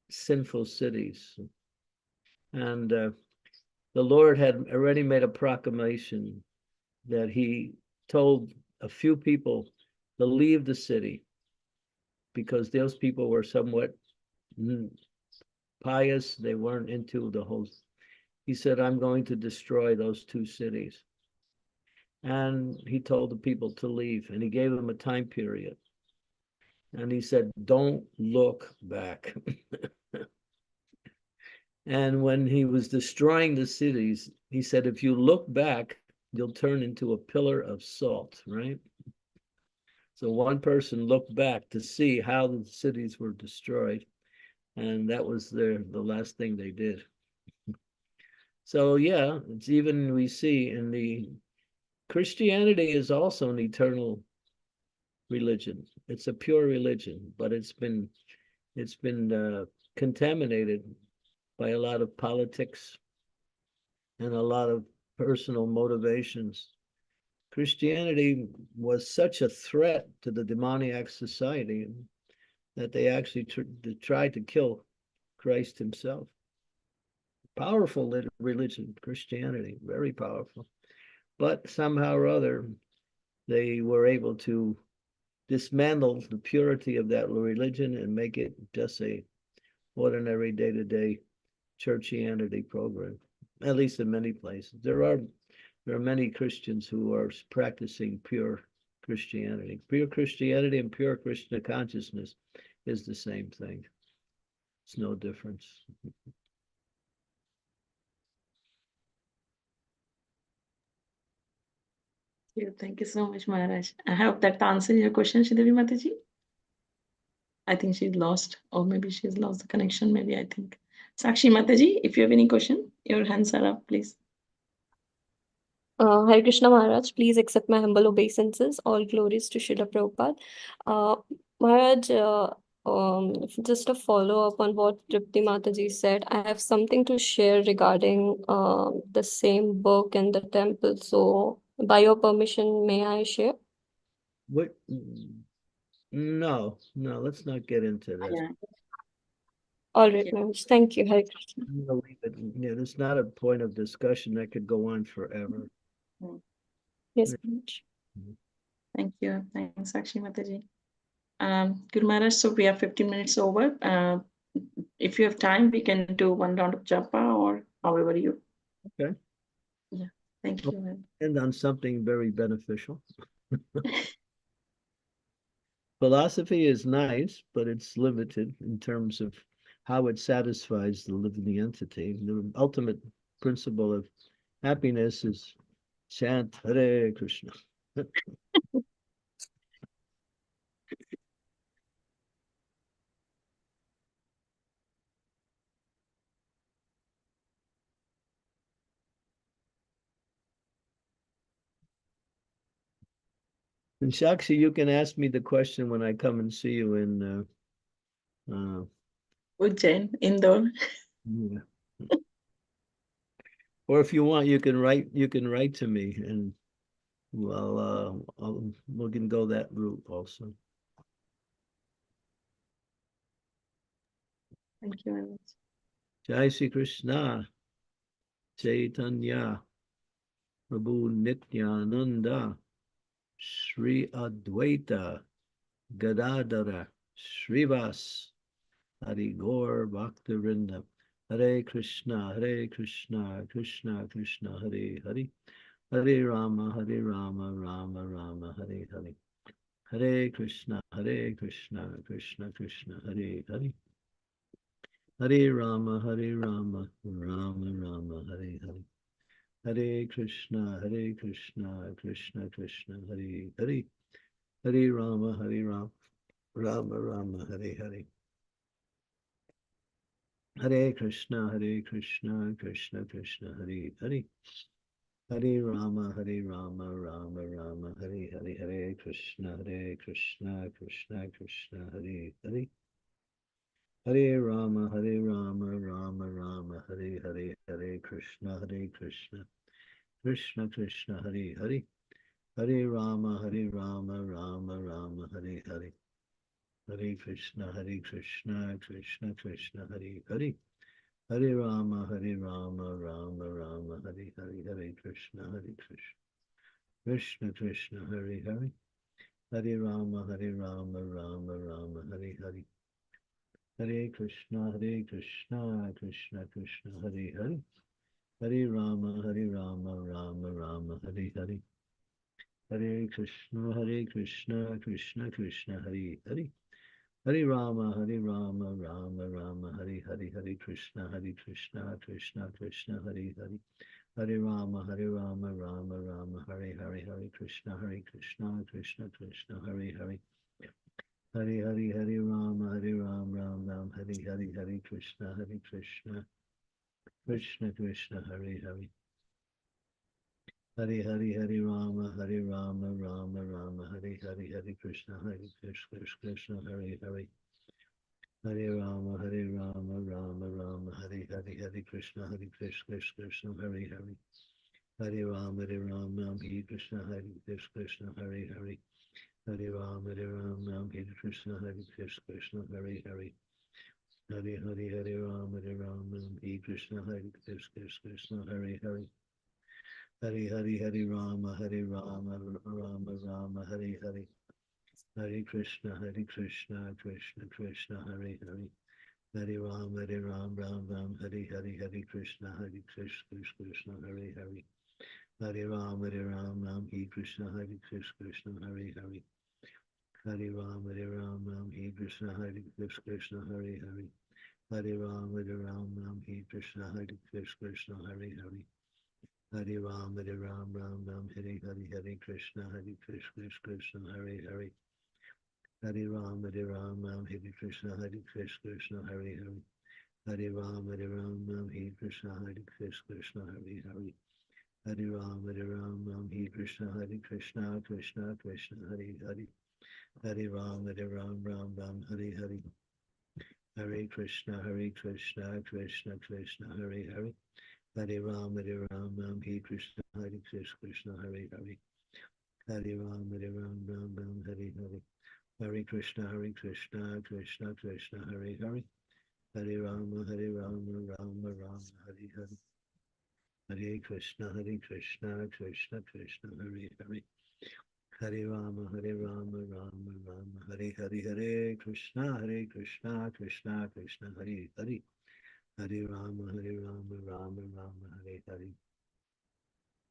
sinful cities. And the Lord had already made a proclamation that he told a few people to leave the city because those people were somewhat pious. They weren't into the whole. He said, I'm going to destroy those two cities. And he told the people to leave, and he gave them a time period. And he said, don't look back. And when he was destroying the cities, he said, if you look back, you'll turn into a pillar of salt, right? So one person looked back to see how the cities were destroyed, and that was the last thing they did. So yeah, it's even we see in the Christianity is also an eternal religion. It's a pure religion, but it's been contaminated by a lot of politics and a lot of personal motivations. Christianity was such a threat to the demoniac society that they actually tried to kill Christ himself. Powerful religion, Christianity, very powerful. But somehow or other, they were able to dismantle the purity of that religion and make it just a ordinary day-to-day churchianity program, at least in many places. There are many Christians who are practicing pure Christianity. Pure Christianity and pure Krishna consciousness is the same thing. It's no difference. Thank you so much, Maharaj. I hope that answers your question, Shridevi Mataji. I think she's lost, or maybe she's lost the connection, maybe, I think. Sakshi Mataji, if you have any question, your hands are up, please. Hare Krishna Maharaj, please accept my humble obeisances. All glories to Srila Prabhupada. Maharaj, just a follow-up on what Tripti Mataji said. I have something to share regarding the same book and the temple. So, by your permission, may I share? What? No, let's not get into that. Yeah. All right, Maharaj. Thank you, Hare Krishna. It's not a point of discussion that could go on forever. Yes, Maharaj. Thank you. Thanks, Sakshi Mataji. Guru Maharaj, so we are 15 minutes over. If you have time, we can do one round of japa or however you. Okay. Yeah, thank you. And on something very beneficial. Philosophy is nice, but it's limited in terms of how it satisfies the living entity. The ultimate principle of happiness is chant Hare Krishna. And Shakshi, you can ask me the question when I come and see you in Ujjain, Indore. yeah. Or if you want, you can write to me, and well, we can go that route also. Thank you very much. Jai Sri Krishna, Chaitanya, Prabhu Nityananda, Sri Advaita, Gadadara, Srivas, Hari Gaur Bhaktivinoda, Hare Krishna, Krishna Krishna, Hare Hare, Hare Rama, Rama Rama, Hare Hare. Hare Krishna, Krishna Krishna, Hare Hare. Hare Rama, Rama Rama, Hare Hare. Hare Krishna, Krishna Krishna, Hare Hare. Hare Rama, Rama Rama, Hare Hare. Hare Krishna, Krishna Krishna, Hare Hare. Hare Rama, Rama Rama, Hare Hare. Hare Krishna, Krishna Krishna, Hare Hare. Hare Rama, Rama Rama, Hare Hare. Hare Krishna, Krishna Krishna, Hare Hare. Hare Rama, Rama Rama, Hare Hare. Hare Krishna, Krishna Krishna, Hare Hare. Hare Rama, Rama Rama, Hare Hare. Hare Krishna, Krishna Krishna, Hare Hare. Hare Rama, Rama Rama, Hare Hare. Hare Krishna, Krishna Krishna, Hare Hare. Hare Rama, Rama Rama, Hare Hare. Hare Krishna, Krishna Krishna, Hare Hare. Hare Rama, Rama Rama, Hare Hare. Hare Krishna, Krishna Krishna, Hare Hare. Hare Rama, Rama Rama, Hare Hare. Hare Krishna, Krishna Krishna, Hare Hare. Hare Hare, Hare Rama, Ram, Hare Hare. Hare Krishna, Krishna Krishna, Hare Hare. Hare Hare, Hare Rama, Rama, Hare Hare. Hare Krishna, Krishna, Hare Hare. Hare Rama, Rama, Hare Hare. Hare Krishna, Krishna, Hare Hare. Hare Rama, Hare Krishna, Krishna, Hare Hare. Hare Rama, Hare Krishna, Krishna, Hare Hare. Hare Hare, Hare Rama, Hare Krishna, Krishna, Hare Hare. Hare Hare, Hare Rama, Rama, Hare Hare. Hare Krishna, Krishna Krishna, Hare Hare. Hare Rama, Ram, Hare Hare. Hare Krishna, Krishna, Hare Hare. Hare Rama, Ram, Hare Krishna, Krishna, Hare Hare. Hare Rama, Ram, Hare Krishna, Krishna, Hare Hare. Hare Rama, Ram, Hare Krishna, Krishna, Hare Hare. Hare Rama, Ram, Hare Hare. Hare Krishna, Krishna, Hare Hare. Hare Rama, Ram, Hare Krishna, Krishna, Hare Hare. Hare Rama, Ram, Hare Krishna, Krishna, Hare Hare. Hare Rama, Ram, Hare Krishna, Krishna Krishna, Hare Hare. Hare Rama, Ram, Hare Hare. Hare Krishna, Krishna Krishna, Hare Hare. Hare Rama, Ram, Hare Krishna, Krishna, Hare Hare. Hare Rama, Ram, Hare Hare. Hare Krishna, Krishna Krishna, Hare Hare. Hare Rama, Rama Hare Hare. Hare Krishna, Krishna Krishna, Hare Hare. Hare Rama, Rama Hare Hare. Hare Krishna, Krishna Krishna, Hare Hare. Hare Rama, Rama Hare Hare.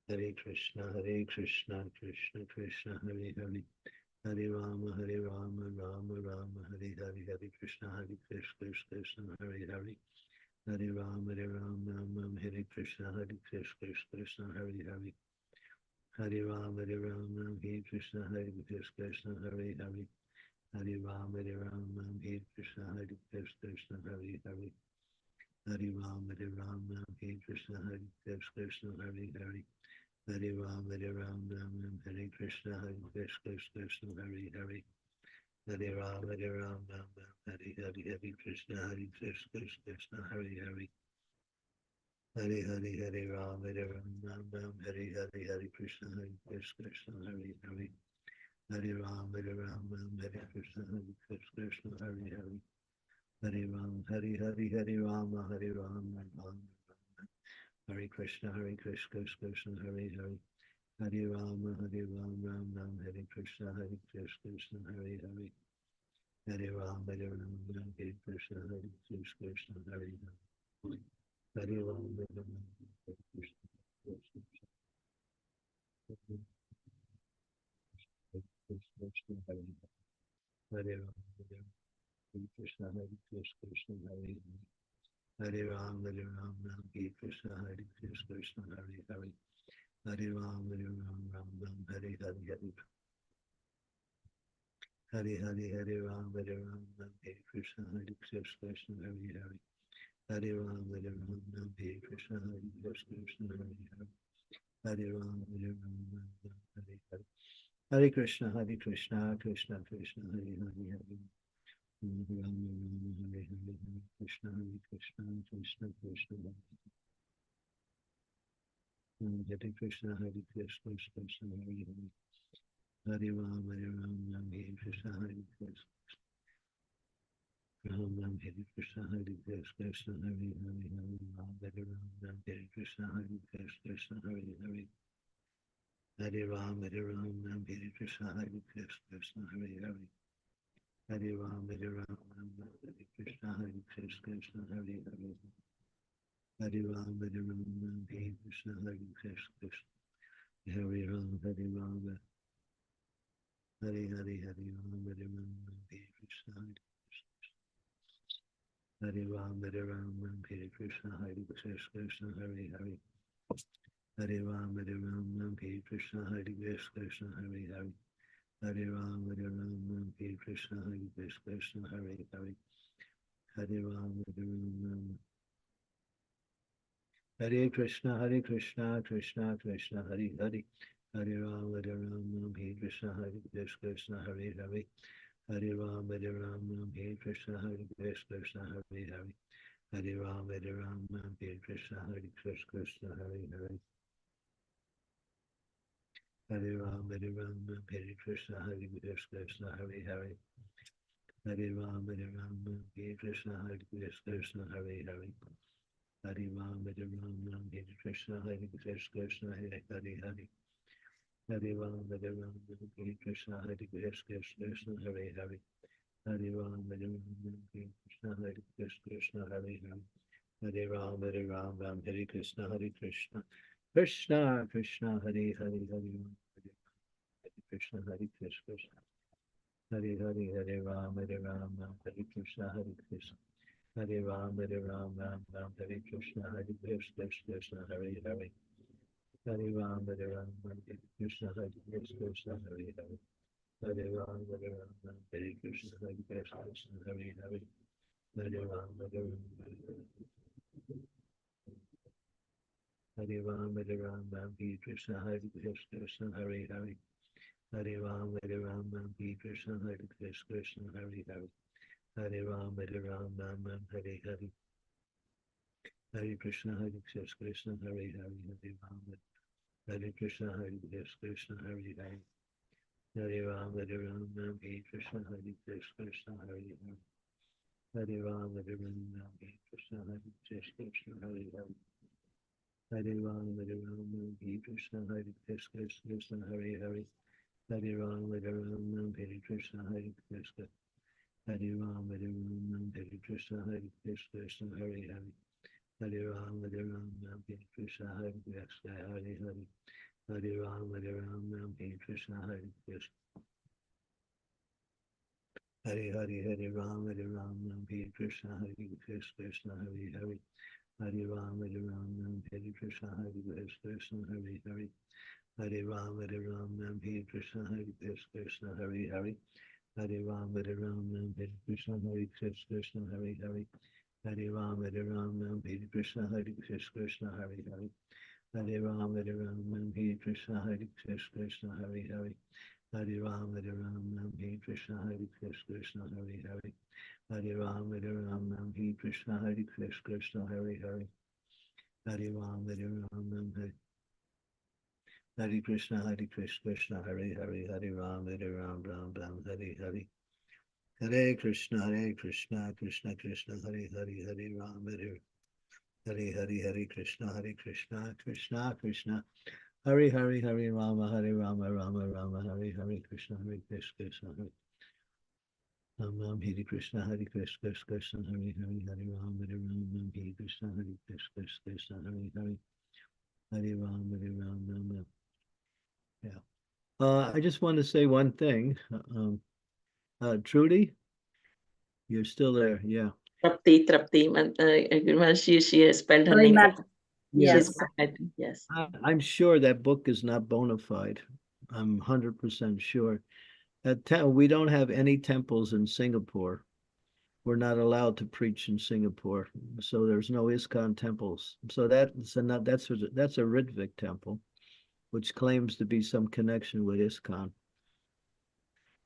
Hare Krishna, Krishna Krishna, Hare Hare. Hare Rama, Rama Hare Hare. Hare Krishna, Krishna, Hare Hare. Hare Ram, Hare Krishna, Krishna, Krishna, Hare Hare. Hare Ram, Hare Krishna, Krishna, Hare Hare. Hare Ram, Hare Krishna, Krishna, Hare Hare. Hare Ram, Hare Krishna, Krishna, Hare Hare. Hare Ram, Hare Krishna, Krishna, Hare Hare. Hare Ram, Hare Hare Krishna, Krishna, Hare Hare. Hare Hare, Hare Ram, Hare Hare Krishna, Krishna, Hare Hare. Hare Ram, Hare Krishna, Krishna, Hare Hare. Hare Ram, Hare Ram, Hare Ram, Hare Krishna, Krishna, Hare Hare. Hare Ram, Hare Krishna, Krishna, Hare Hare. Hare Ram, Hare Krishna, Krishna, Hare Hare. Hare Ram, Hare Krishna, Krishna, Hare Hare. Hare Ram, Hare Krishna, Krishna, Hare Hare. Hare Ram, Hare Krishna, Krishna, Hare Hare. Hare Ram, Hare Hare. Hare Hare, Hare Ram, Hare Krishna, Krishna, Hare Hare. Hare Ram, Hare Krishna, Krishna, Hare Hare. Hare Ram, Hare Hare. Hare Krishna, Krishna, Krishna, Hare Hare, Hare Ram, Hare Hare, Hare Krishna, Krishna, Krishna, Hare Hare Krishna, Krishna, Hare Hare. Hare Ram, Hare Krishna, Krishna. Ram, Hare Krishna, Krishna, Hare Hare, Hare Ram, Hare Krishna, Krishna, Hare Hare. Hare Ram, Hare Krishna, Krishna, Hare Hare. Hare Ram, Hare Krishna, Krishna, Hare Hare. Hare Ram, Hare Krishna, Krishna. Hare Ram, Hare Ram. Hare Hare, Hare Ram, Hare Krishna, Hare Ram, Hare Krishna, Krishna, Hare Hare. Hare Ram, Hare Krishna, Krishna, Hare Hare. Hare Ram, Hare Krishna, Krishna, Hare Hare. Hare Ram, Hare Krishna, Krishna, Krishna, Hare Hare. Hare Ram, Hare Krishna, Krishna, Hare Hare. Hare Ram, Hare Krishna, Krishna, Hare Hare. Hare Ram, Hare Krishna, Krishna, Hare Hare. Hare Ram, Hare Krishna, Krishna, Hare Hare. Hare Ram, Hare Krishna, Krishna, Hare Hare. Hare Ram, Hare Krishna, Krishna, Hare Hare. Hare Ram, Hare Krishna, Krishna, Hare Hare. Hare Ram, Hare Krishna, Krishna, Hare Hare. Hare Ram, Hare Krishna, Krishna, Krishna, Hare Hare, Hare Ram, Hare Krishna, Krishna. Hare Hare, Hare Ram, Hare Krishna, Krishna. Hare Ram, Hare Krishna, Krishna, Hare Hare. Hare Ram, Hare Krishna, Krishna, Hare Hare. Hare Ram, Hare Krishna, Krishna, Hare Hare. Hare Ram, Hare Ram, Hare Krishna, Krishna, Hare Hare. Hare Ram, Hare Krishna, Krishna, Hare Hare. Hare Ram, Hare Hare. Hare Krishna, Krishna, Hare Hare. Hare Ram, Hare Krishna, Krishna, Hare Hare. Hare Ram, Hare Krishna, Krishna, Hare Hare. Hare Ram, Hare Krishna, Krishna, Hare Hare. Hare Ram, Hare Krishna, Krishna, Hare Hare. Hare Ram, Hare Krishna, Krishna. Hare Ram, Hare Krishna, Krishna, Hare Hare. Hare Ram, Hare Krishna, Krishna, Hare Hare. Hare Ram, Hare Krishna, Krishna. Hare Ram, Ram Hare Krishna, Krishna, Hare Hare. Hare Ram, Ram Hare Krishna, Krishna, Hare Hare. Hare Ram, Ram Hare Krishna, Krishna, Hare Hare. Hare Ram, Ram Hare Krishna, Krishna, Hare Hare. Hare Ram, Ram Hare Krishna, Krishna, Hare Hare. Hare Ram, Ram Hare Krishna, Krishna, Hare Hare. Hare Ram, Ram Hare Krishna, Krishna, Hare Hare. Hare Ram, Ram Hare Krishna, Krishna, Hare Hare. Hare Ram, Ram Hare Hare Krishna, Krishna, Hare Hare. Hare Ram, Ram Hare Hare. Hare Krishna, Krishna Krishna, Hare Hare. Hare Ram, Hare Krishna, Krishna Krishna. Hare Hare, Hare Rama, Rama, Hare Hare Krishna, Krishna, Hare. Ram Hare Krishna, Krishna, Hare Hare. Hare Ram, Hare Krishna, Krishna, Hare Hare. Hare Ram, yeah. I just want to say one thing. Trudy, you're still there. Yeah. Trapti, Guru Maharaj, she has spelled her Sorry, name ma'am. wrong. Yeah. She's Yes. back, I think, yes. I'm sure that book is not bona fide. I'm 100% sure. We don't have any temples in Singapore. We're not allowed to preach in Singapore, so there's no ISKCON temples. So that's a Ritvik temple, which claims to be some connection with ISKCON.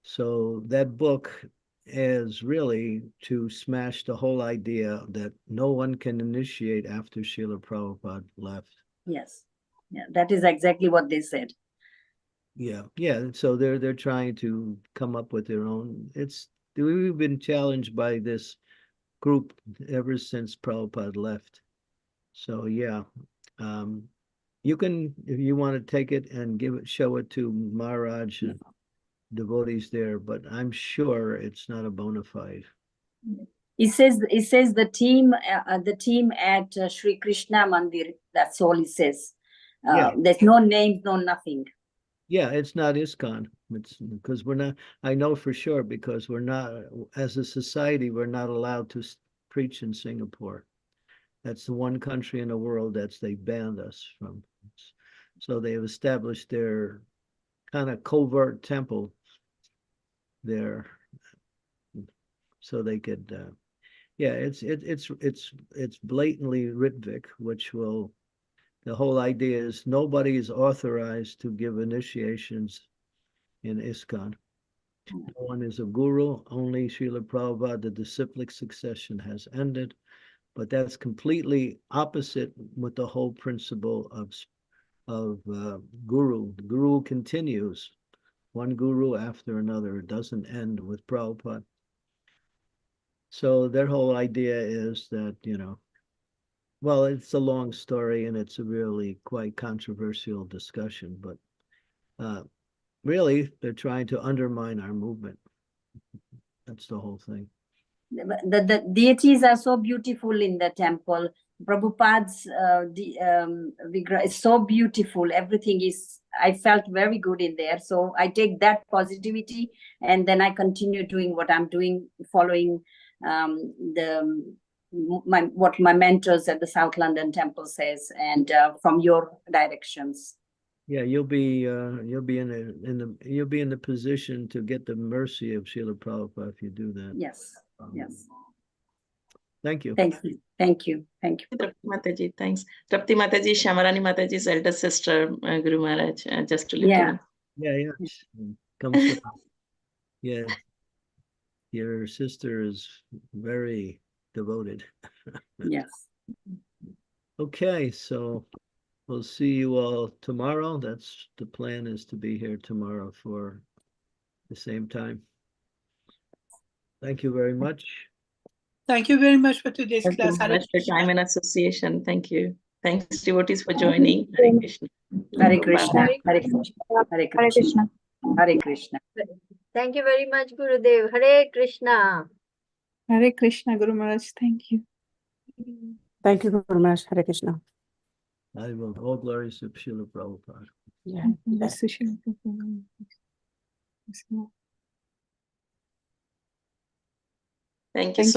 So that book is really to smash the whole idea that no one can initiate after Srila Prabhupada left. Yes. Yeah, that is exactly what they said. Yeah. So they're trying to come up with their own. We've been challenged by this group ever since Prabhupada left. So yeah, you can, if you want to take it and show it to Maharaj and devotees there, but I'm sure it's not a bona fide. It says the team at Sri Krishna Mandir. That's all it says. There's no names, no nothing. Yeah, it's not ISKCON. It's because we're not. I know for sure because we're not, as a society, we're not allowed to preach in Singapore. That's the one country in the world they banned us from. So they've established their kind of covert temple there, so they could. It's blatantly Ritvik, which will. The whole idea is nobody is authorized to give initiations in ISKCON. No one is a guru, only Srila Prabhupada, the disciplic succession has ended, but that's completely opposite with the whole principle of guru. The guru continues, one guru after another. It doesn't end with Prabhupada. So their whole idea is that, well, it's a long story and it's a really quite controversial discussion, but really they're trying to undermine our movement. That's the whole thing. The deities are so beautiful in the temple. Prabhupada's vigraha is so beautiful. Everything is, I felt very good in there. So I take that positivity and then I continue doing what I'm doing, following what my mentors at the South London Temple says, and from your directions. Yeah, you'll be in the position to get the mercy of Srila Prabhupada if you do that. Yes. Yes. Thank you. Thank you. Thank you. Thank you. Trapti Mataji, thanks. Trapti Mataji, Shamarani Mataji's elder sister, Guru Maharaj, just to let you know. Yeah. Come sit. Yeah. Your sister is very devoted. Yes. Okay, so we'll see you all tomorrow. That's the plan, is to be here tomorrow for the same time. Thank you very much. Thank you very much for today's Thank you class. very Hare much for Krishna. time and association. Thank you. Thanks, devotees, for joining. Hare Krishna. Hare Krishna. Hare Hare Krishna. Hare Krishna. Hare Krishna. Thank you very much, Gurudev. Hare Krishna. Hare Krishna, Guru Maharaj. Thank you. Thank you, Guru Maharaj. Hare Krishna. All glories to Srila Prabhupada. Yeah. Yes, Sushil. Thank you Thank so